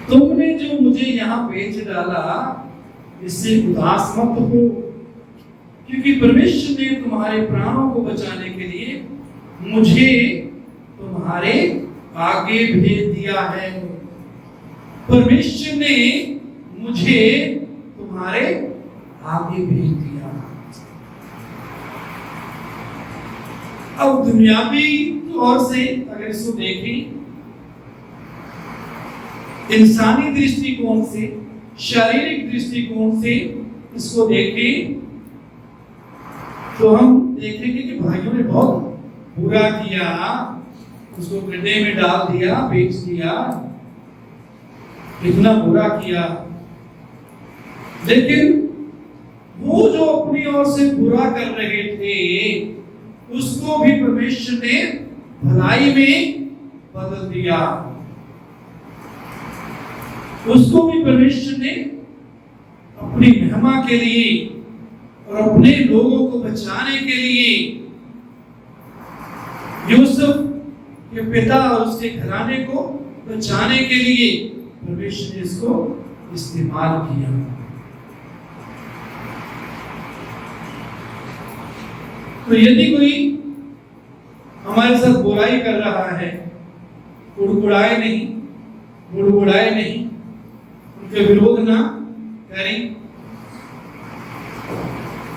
तुमने जो मुझे यहाँ बेच डाला, इससे उदास मत हो, क्योंकि परमेश्वर ने तुम्हारे प्राणों को बचाने के लिए मुझे तुम्हारे आगे भेज दिया है। परमेश्वर ने मुझे तुम्हारे आगे भेज दिया। अब दुनियावी तौर से अगर इसको देखें, इंसानी दृष्टिकोण से, शारीरिक दृष्टिकोण से इसको देखें तो हम देखेंगे कि भाइयों ने बहुत बुरा किया, उसको गड्ढे में डाल दिया, बेच दिया, इतना बुरा किया। लेकिन वो जो अपनी ओर से बुरा कर रहे थे, उसको भी परमेश्वर ने भलाई में बदल दिया। उसको भी परमेश्वर ने अपनी महिमा के लिए और अपने लोगों को बचाने के लिए, यूसुफ के पिता और उसके घराने को बचाने के लिए परमेश्वर ने इसको इस्तेमाल किया। तो यदि कोई हमारे साथ बुराई कर रहा है, कुड़कुड़ाए नहीं, बुड़बुड़ाए नहीं, उनके विरोध ना करें।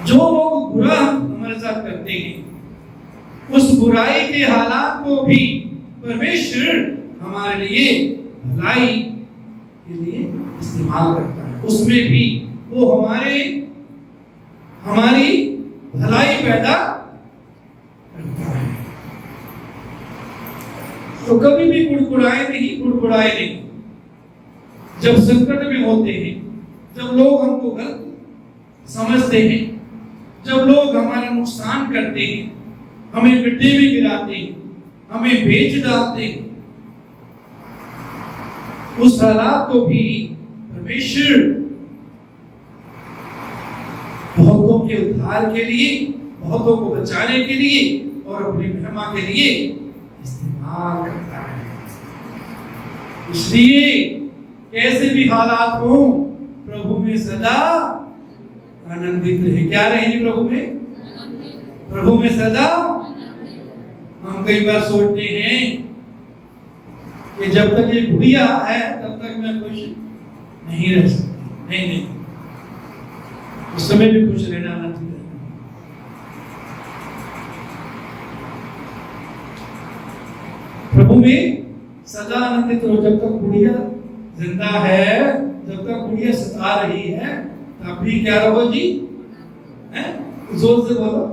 जो लोग बुरा हमारे साथ करते हैं, उस बुराई के हालात को भी परमेश्वर हमारे लिए भलाई के लिए इस्तेमाल करता है। उसमें भी वो हमारी भलाई पैदा करता है। तो कभी भी कुड़कुड़ाए नहीं। जब संकट में होते हैं, जब लोग हमको गलत समझते हैं, जब लोग हमारा नुकसान करते हैं, हमें गड्ढे में गिराते हैं, हमें बेच डालते हैं, उस हालात को भी परमेश्वर बहुतों के उद्धार के लिए, बहुतों को बचाने के लिए और अपनी महिमा के लिए इस्तेमाल करता है। इसलिए कैसे भी हालात हो, प्रभु में सदा आनंदित रहे। क्या रहेंगे प्रभु में? प्रभु में सदा। हम कई बार सोचते हैं कि जब तक ये गुड़िया है तब तक मैं खुश नहीं रह सकता। नहीं, उस समय भी खुश रहना आना चाहिए। प्रभु में सदा आनंदित रहो। जब तक गुड़िया जिंदा है, जब तक गुड़िया सता रही है, तब भी क्या रहो जी? जोर से बोलो।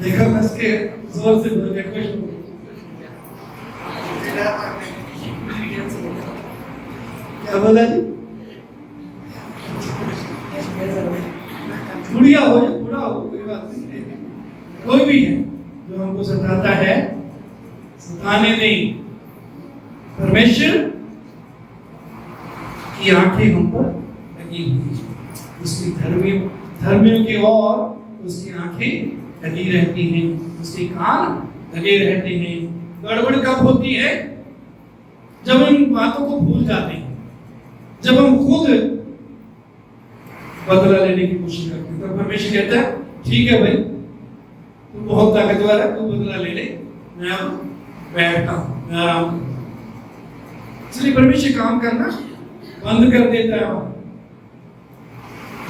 देखो बस के जोर से बोलो, खुश हो। क्या बोला जी? गुड़िया हो या बूढ़ा हो, कोई बात नहीं। कोई भी है जो हमको सताता है, सताने नहीं। परमेश्वर की आंखें हम पर लगी हुई, उसकी धर्मियों की ओर उसकी आंखें लगी रहती हैं, उसके कान लगे रहते हैं। गड़बड़ कब होती है? जब हम इन बातों को भूल जाते हैं, जब हम खुद बदला लेने की कोशिश करते हैं। तो परमेश्वर कहता है ठीक है भाई, तू बहुत ताकतवर है, तू बदला ले ले, मैं अब बैठता हूं, मैं आराम करूं। इसलिए परमेश्वर काम करना बंद कर देता है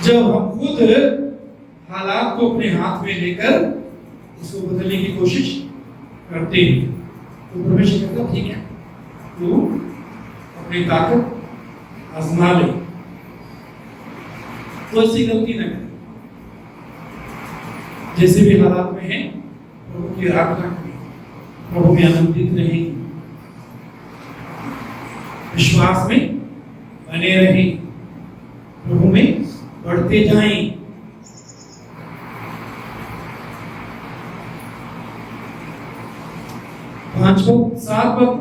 जब हम खुद हालात को अपने हाथ में लेकर उसको बदलने की कोशिश करते हैं। तो परमेश्वर कहता ठीक है, तू अपनी ताकत आजमा ले, तो ऐसी गलती न करे। जैसे भी हालात में है, प्रभु की आराधना करें, प्रभु में आनंदित रहें, विश्वास में बने रहें, प्रभु में बढ़ते जाएं। सात पद,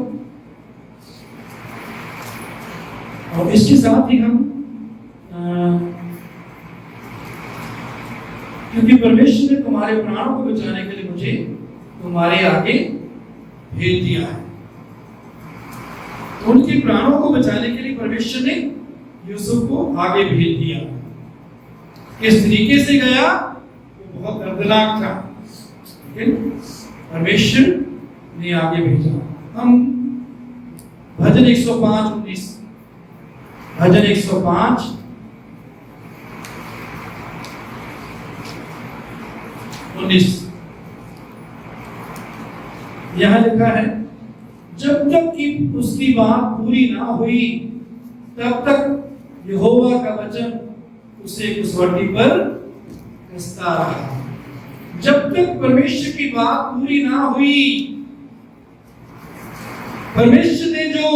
और इसके साथ ही हम क्योंकि परमेश्वर ने तुम्हारे प्राणों को बचाने के लिए मुझे तुम्हारे आगे भेज दिया है। तो उनके प्राणों को बचाने के लिए परमेश्वर ने यूसुफ को आगे भेज दिया। किस तरीके से गया वो बहुत दर्दनाक था, लेकिन परमेश्वर ने आगे भेजा। हम भजन 105:19, भजन 105 19 यहां लिखा है, जब तक कि उसकी बात पूरी ना हुई तब तक यहोवा का वचन उसे कसौटी पर कसता रहा। जब तक परमेश्वर की बात पूरी ना हुई, परमेश्वर ने जो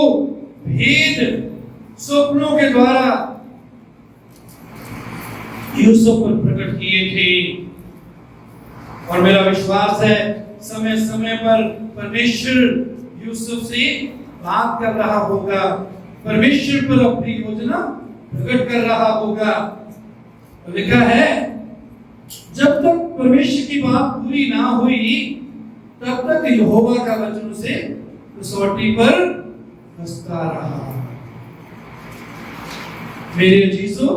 भेद स्वप्नों के द्वारा यूसुफ पर प्रकट किए थे, और मेरा विश्वास है समय समय पर परमेश्वर यूसुफ से बात कर रहा होगा, परमेश्वर पर अपनी योजना प्रकट कर रहा होगा। तो लिखा है, जब तक परमेश्वर की बात पूरी ना हुई तब तक यहोवा का वचन उसे कसौटी पर कसता रहा। मेरे अजीजों,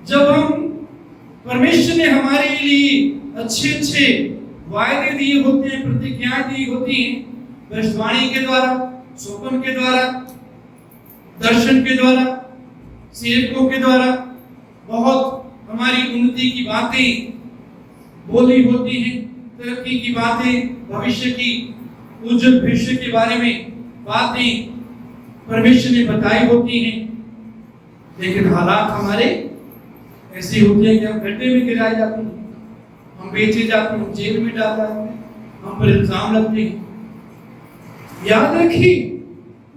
जब हम परमेश्वर ने हमारे लिए अच्छे वायदे दिए होते हैं, प्रतिज्ञाएं दी होती हैं, भविष्यवाणी के द्वारा, स्वप्न के द्वारा, दर्शन के द्वारा, सेवकों के द्वारा, बहुत हमारी उन्नति की बातें बोली होती हैं, तरक्की की बातें, भविष्य की उज्जवल भविष्य के बारे में बातें परमेश्वर ने बताई होती हैं। लेकिन हालात हमारे ऐसे होते हैं कि हम गड्ढे में गिराए जाते हैं, हम बेचे जाते हैं, जेल में डाल जाते हैं, हम पर इल्जाम लगते हैं। याद रखिए,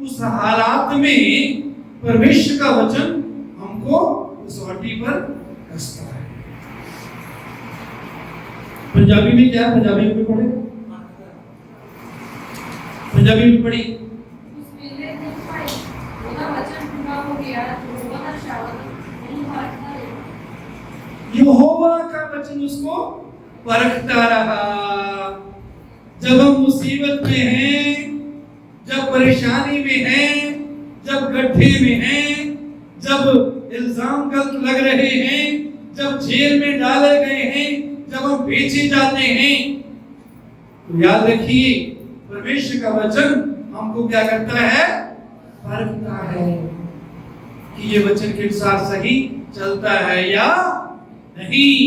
उस हालात में परमेश्वर का वचन हमको कसौटी पर कसता है। पंजाबी में क्या है? पंजाबी में पढ़े, पंजाबी में पढ़ी। यहोवा का वचन उसको परखता रहा। जब हम मुसीबत में हैं, जब परेशानी में हैं, जब गड्ढे में हैं, जब काम गलत लग रहे हैं, जब जेल में डाले गए हैं, जब हम बेचे जाते हैं, तो याद रखिए परमेश्वर का वचन हमको क्या करता है? परखता है कि ये वचन के अनुसार सही चलता है या नहीं।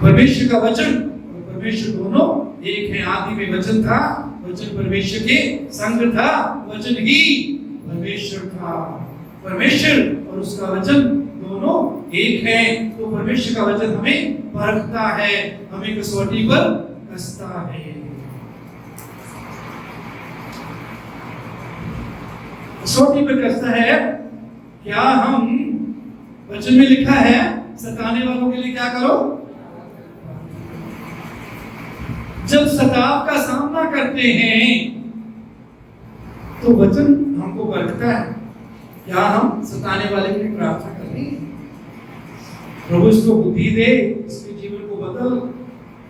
परमेश्वर का वचन और परमेश्वर दोनों एक हैं। आदि में वचन था, वचन परमेश्वर के संग था, वचन ही परमेश्वर था। परमेश्वर और उसका वचन दोनों एक हैं। तो परमेश्वर का वचन हमें परखता है, हमें कसौटी पर कसता है। कसौटी पर कसता है। क्या हम, वचन में लिखा है सताने वालों के लिए क्या करो? जब सताव का सामना करते हैं तो वचन हमको परखता है। क्या हम सताने वाले के लिए प्रार्थना कर रहे हैं? प्रभु इसको बुद्धि दे, इसके जीवन को बदल,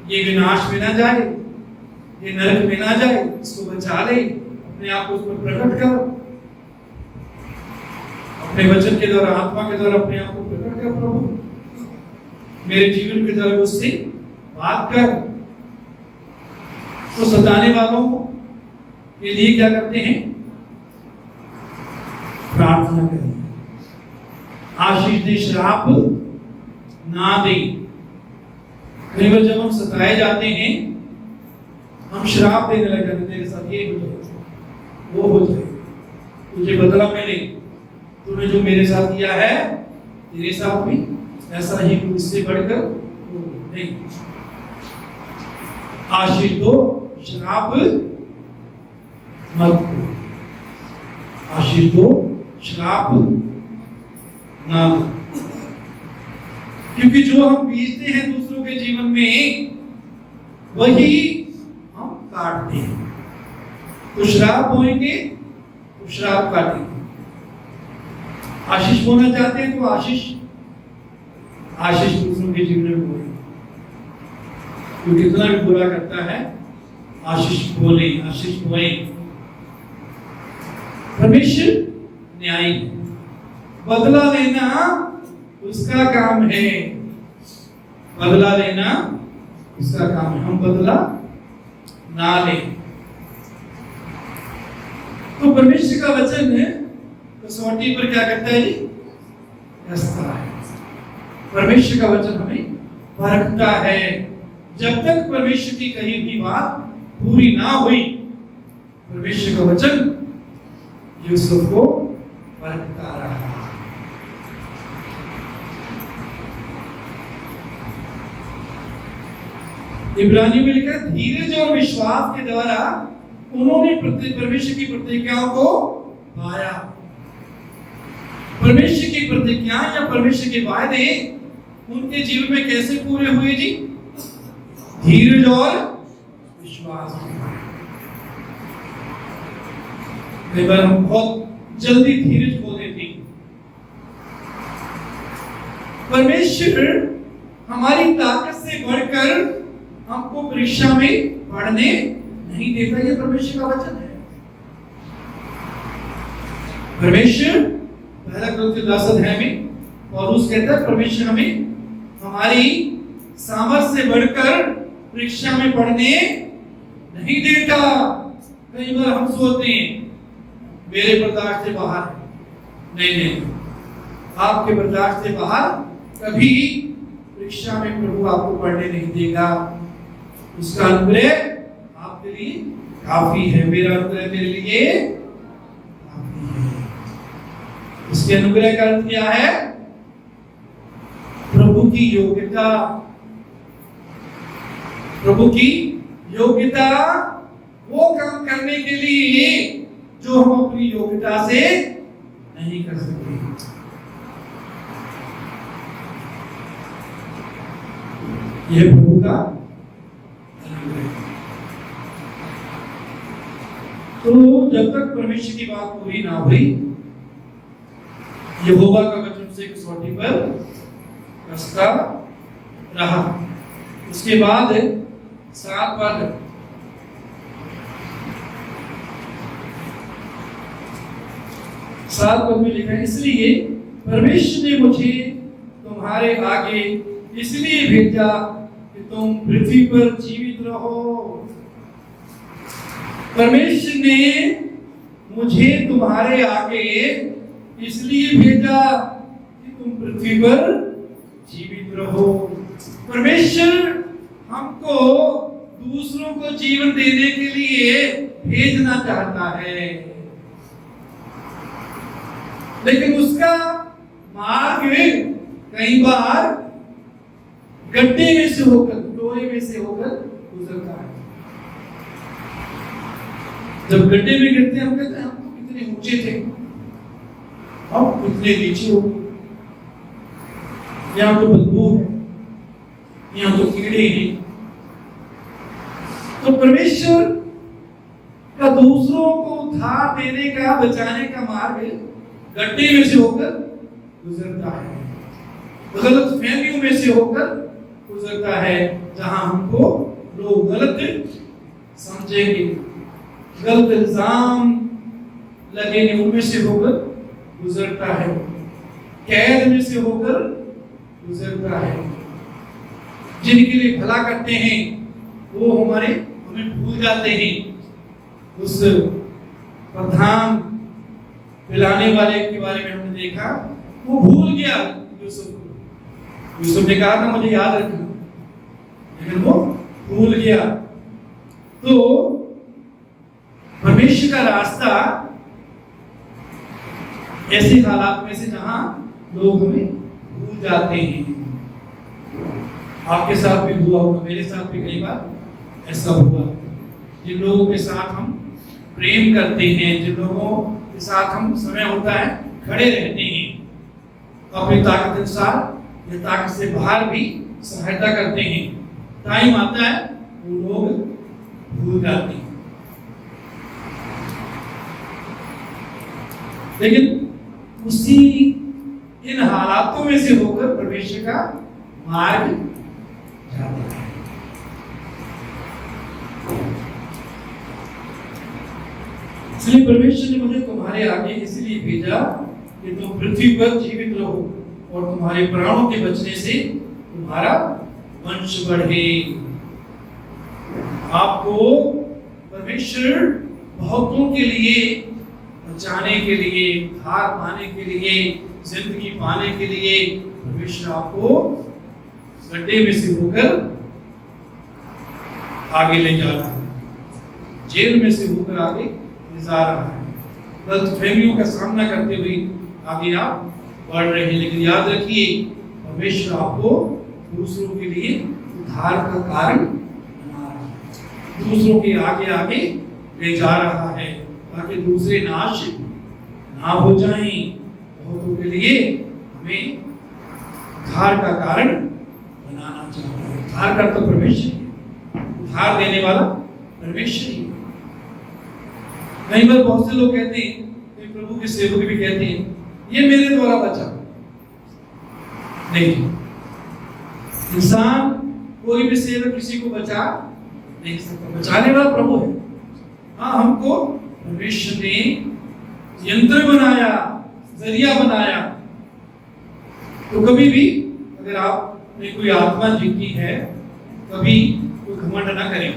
ये विनाश में ना जाए, ये नरक में ना जाए, इसको बचा ले, अपने आप को उस पर प्रकट कर, अपने वचन के द्वारा, आत्मा के द्वारा अपने आप को प्रकट कर। प्रभु मेरे जीवन के द्वारा उससे बात कर। तो सताने वालों के लिए क्या करते हैं? प्रार्थना करें, आशीष दे, श्राप ना दे। कई बार जब हम सताए जाते हैं, हम श्राप देने लग जाते हैं, तेरे साथ ये हो जाए, वो हो जाए, तुझे बदला मिले, तूने जो मेरे साथ किया है तेरे साथ भी ऐसा ही, इससे बढ़कर नहीं। आशीष दो, श्राप मत दो। आशीष दो, श्राप ना दो। क्योंकि जो हम बीजते हैं दूसरों के जीवन में, वही हम काटते हैं। तो श्राप बोएंगे तो श्राप काटेंगे। आशीष बोना चाहते हैं तो आशीष दूसरों के जीवन में बोले। जो कितना भी बुरा करता है, आशीष बोले, आशीष बोए। परमेश्वर न्यायी, बदला लेना उसका काम है। बदला लेना उसका काम है, हम बदला ना ले। तो परमेश्वर का वचन कसौटी पर क्या करता है जी? कसता है। परमेश्वर का वचन हमें परखता है। जब तक परमेश्वर की कही हुई बात पूरी ना हुई, परमेश्वर का वचन यूसुफ को परखता रहा। इब्रानियों में लिखा, धीरज और विश्वास के द्वारा उन्होंने परमेश्वर की प्रतिज्ञाओं को पाया। परमेश्वर की प्रतिज्ञाएं या परमेश्वर के वायदे उनके जीवन में कैसे पूरे हुए जी? धीरज और विश्वास। कई बार हम बहुत जल्दी धीरज खो देते हैं। परमेश्वर हमारी ताकत से बढ़कर हमको परीक्षा में पढ़ने नहीं देता। ये परमेश्वर का वचन है। परमेश्वर पहला कोरिन्थियों 10 में पौलुस कहता है, परमेश्वर हमें हमारी सामर्थ से बढ़कर परीक्षा में पढ़ने नहीं देता। कई बार हम सोचते हैं मेरे बर्दाश्त से बाहर है। नहीं, आपके बर्दाश्त से बाहर कभी परीक्षा में प्रभु आपको पढ़ने नहीं देगा। उसका अनुग्रह आपके लिए काफी है। मेरा अनुग्रह तेरे लिए काफी है। उसके अनुग्रह का अर्थ क्या है? प्रभु की योग्यता। प्रभु की योग्यता वो काम करने के लिए जो हम अपनी योग्यता से नहीं कर सकते। यह प्रभु का अनुग्रह। तो जब तक परमेश्वर की बात पूरी ना हुई, यहोवा का वचन से कसौटी पर कसता रहा। उसके बाद 7 पद, 7 पद में लिखा है, इसलिए परमेश्वर ने मुझे तुम्हारे आगे इसलिए भेजा कि तुम पृथ्वी पर जीवित रहो। परमेश्वर ने मुझे तुम्हारे आगे इसलिए भेजा कि तुम पृथ्वी पर जीवित रहो। परमेश्वर हमको दूसरों को जीवन देने के लिए भेजना चाहता है, लेकिन उसका मार्ग कई बार गड्ढे में से होकर, टोए में से होकर गुजरता है। जब गड्ढे में गिरते हैं हम कहते हैं हम तो कितने ऊंचे थे, हम कितने नीचे हो गए, यहाँ तो बदबू है, यहाँ तो कीड़े हैं। तो परमेश्वर का दूसरों को उद्धार देने का, बचाने का मार्ग गड्ढे में से होकर गुजरता है, गलत फहमियों में से होकर गुजरता है, जहां हमको लोग गलत समझेंगे, गलत इल्जाम लगेंगे, उनमें से होकर गुजरता है, कैद में से होकर गुजरता है। जिनके लिए भला करते हैं वो हमें भूल जाते हैं। उस प्रधान पिलाने वाले के बारे में हमने देखा, वो भूल गया यूसुफ ने कहा था मुझे याद रखना, लेकिन वो भूल गया। तो परमेश्वर का रास्ता ऐसे हालात में से जहां लोग हमें भूल जाते हैं। आपके साथ भी हुआ होगा, मेरे साथ भी कई बार ऐसा हुआ। जिन लोगों के साथ हम प्रेम करते हैं, जिन लोगों के साथ हम समय होता है खड़े रहते हैं, अपनी ताकत अनुसार या ताकत से बाहर भी सहायता करते हैं, टाइम आता है वो लोग भूल जाते हैं। लेकिन उसी इन हालातों में से होकर परमेश्वर का मार्ग जाता है। इसलिए परमेश्वर ने मुझे तुम्हारे आगे इसलिए भेजा कि तुम पृथ्वी पर जीवित रहो और तुम्हारे प्राणों के बचने से तुम्हारा वंश बढ़े। आपको परमेश्वर बहुतों के लिए बचाने के लिए, उद्धार पाने के लिए, जिंदगी पाने के लिए परमेश्वर आपको गड्ढे में से होकर आगे ले जा रहा है, जेल में से होकर आगे ले जा रहा है, गलतफहमियों का सामना करते हुए आगे आप बढ़ रहे हैं। लेकिन याद रखिए परमेश्वर आपको दूसरों के लिए उद्धार का कारण बना रहा है, दूसरों के आगे आगे ले जा रहा है ताकि दूसरे नाश ना हो जाएं। बहुतों के लिए हमें उद्धार का कारण बनाना चाहिए। उद्धार का तो परमेश्वर है, उद्धार देने वाला परमेश्वर ही। कई बार बहुत से लोग कहते हैं, प्रभु के सेवक भी कहते हैं ये मेरे द्वारा बचा नहीं। इंसान कोई भी सेवक किसी को बचा नहीं सकता, बचाने वाला प्रभु है। हाँ, हमको परमेश्वर ने यंत्र बनाया, जरिया बनाया। तो कभी भी अगर आपने कोई आत्मा जीती है, कभी कोई घमंड ना करें।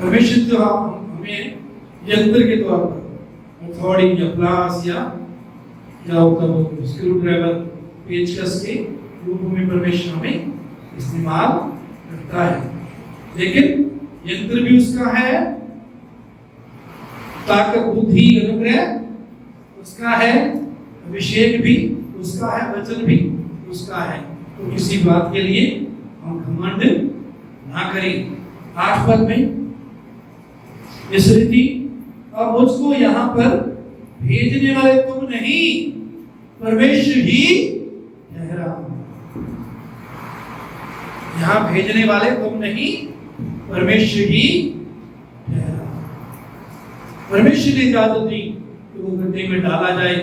परमेश्वर तो हमें यंत्र के तौर पर हथौड़ी या प्लास या स्क्रू ड्राइवर, पेचकस के रूप में परमेश्वर हमें इस्तेमाल करता है। लेकिन यंत्र भी उसका है, ताकत, बुद्धि, अनुग्रह उसका है, अभिषेक भी उसका है, वचन भी उसका है। तो किसी बात के लिए हम घमंड ना करें। 8 पद में इस रीति अब मुझको यहाँ पर भेजने वाले तुम नहीं, परमेश्वर ही ठहरा। यहाँ भेजने वाले तुम नहीं, परमेश्वर ही ठहरा। परमेश्वर ने इजाजत दी कि वो गड्ढे में डाला जाए,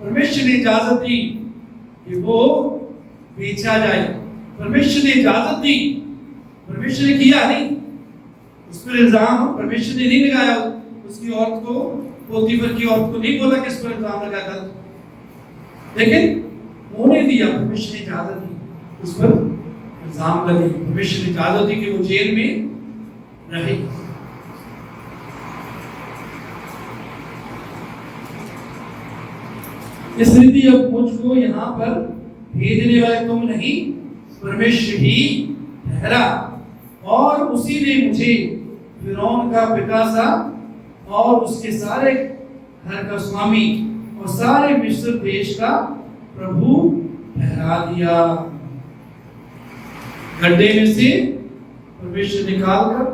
परमेश्वर ने इजाजत दी कि वो बेचा जाए, परमेश्वर ने इजाजत दी। परमेश्वर ने किया नहीं, उस पर इल्जाम परमेश्वर ने नहीं लगाया उसकी औरत को पोतीफर की औरत को नहीं बोला कि इस पर इल्जाम लगा कर, लेकिन होने दिया, परमेश्वर ने इजाजत दी उस पर इल्जाम लगे, परमेश्वर ने इजाजत दी कि वो जेल में रहे। इसलिए अब मुझको यहाँ पर भेजने वाले तुम नहीं, परमेश्वर ही ठहरा, और उसी ने मुझे फिरौन का पिता सा और उसके सारे घर का स्वामी और सारे मिस्र देश का प्रभु ठहरा दिया। गड्ढे में से परमेश्वर निकालकर,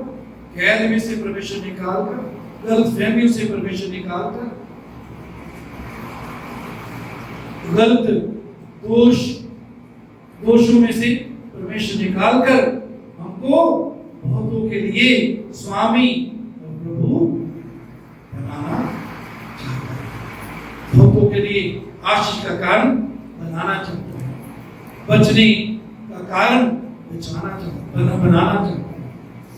कैद में से परमेश्वर निकालकर, गलतफहमियों से परमेश्वर निकालकर, गलत दोषों में से परमेश्वर निकालकर हमको बहुतों के लिए स्वामी और प्रभु बनाना चाहता है, बहुतों के लिए आशीष का कारण बनाना चाहता है, बचने का कारण बनाना चाहता है,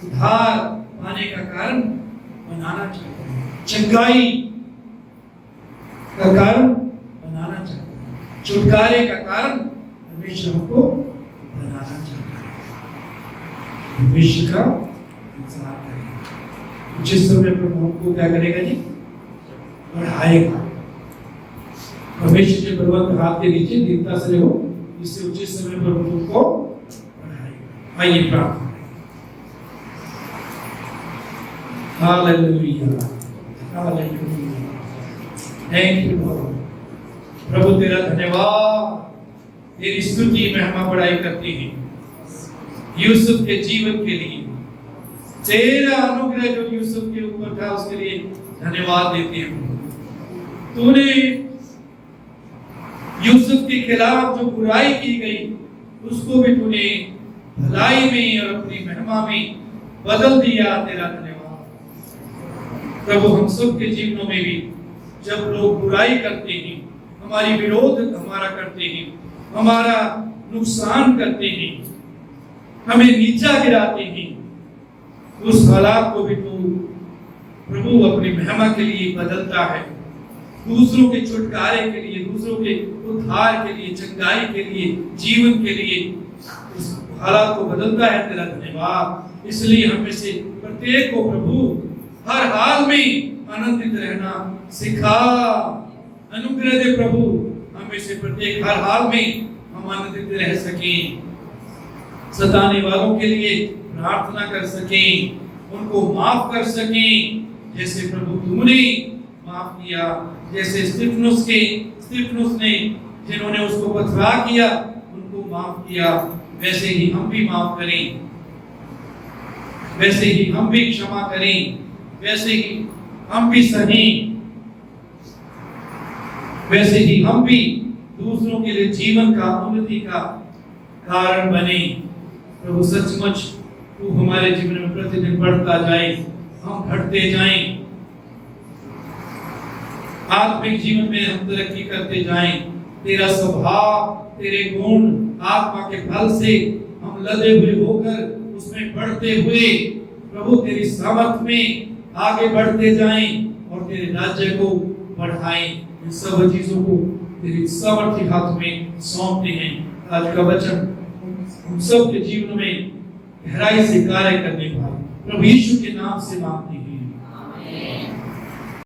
उद्धार पाने का कारण बनाना चाहता है, चंगाई का कारण बनाना चाहता है, छुटकारे का कारण परमेश्वर हमको बनाना चाहता है। परमेश्वर का इंतजार करें, जिस समय प्रभु हमको क्या करेगा जी, बढ़ाएगा। परमेश्वर के बलवंत हाथ के नीचे दीनता से रहो, जिससे उचित समय पर तुमको बढ़ाएगा। आइए प्रार्थना करें। Hallelujah, hallelujah, thank you lord. प्रभु तेरा धन्यवाद, तेरी स्तुति महिमा बड़ाई करते हैं यूसुफ के जीवन के लिए, तेरा अनुग्रह जो यूसुफ के ऊपर था उसके लिए धन्यवाद देते हैं। तूने यूसुफ के खिलाफ जो बुराई की गई उसको भी तूने भलाई में और अपनी महिमा में बदल दिया, तेरा धन्यवाद। प्रभु हम सब के जीवनों में भी जब लोग बुराई करते हैं, हमारी विरोध हमारा करते हैं, हमारा नुकसान करते हैं, हमें नीचा गिराते हैं, उस हालात को भी तू प्रभु अपनी महिमा के लिए बदलता है, दूसरों के छुटकारे के लिए, दूसरों के उद्धार के लिए, चंगाई के लिए, जीवन के लिए इस हालात को बदलता है। तेरा धन्यवाद। इसलिए हमें से प्रत्येक को प्रभु हर हाल में आनंदित रहना सिखा, अनुग्रह दे प्रभु, हमें से प्रत्येक हर हाल में हम आनंदित रह सकें, सताने वालों के लिए प्रार्थना कर सकें, उनको माफ कर सकें, जैसे प्रभु तुमने माफ किया, जैसे स्तिफनुस ने जिन्होंने उसको पथरा किया उनको माफ किया, वैसे ही हम भी माफ करें, वैसे ही हम भी क्षमा करें, वैसे ही हम भी सहें, वैसे ही हम भी दूसरों के लिए जीवन का, उन्नति का कारण बने। प्रभु सचमुच तू हमारे जीवन में प्रतिदिन बढ़ता जाए, हम घटते जाएं, आत्मिक जीवन में हम तरक्की करते जाएं, तेरा स्वभाव, तेरे गुण, आत्मा के फल से हम लदे हुए होकर उसमें बढ़ते हुए प्रभु तेरी सामर्थ में आगे बढ़ते जाएं और तेरे राज्य को बढ़ाएं। इन सब चीजों को तेरी सामर्थ्य हाथ में सौंपते हैं। आज का वचन हम सब के जीवन में गहराई से कार्य करने पाए, प्रभु यीशु के नाम से मांगते हैं।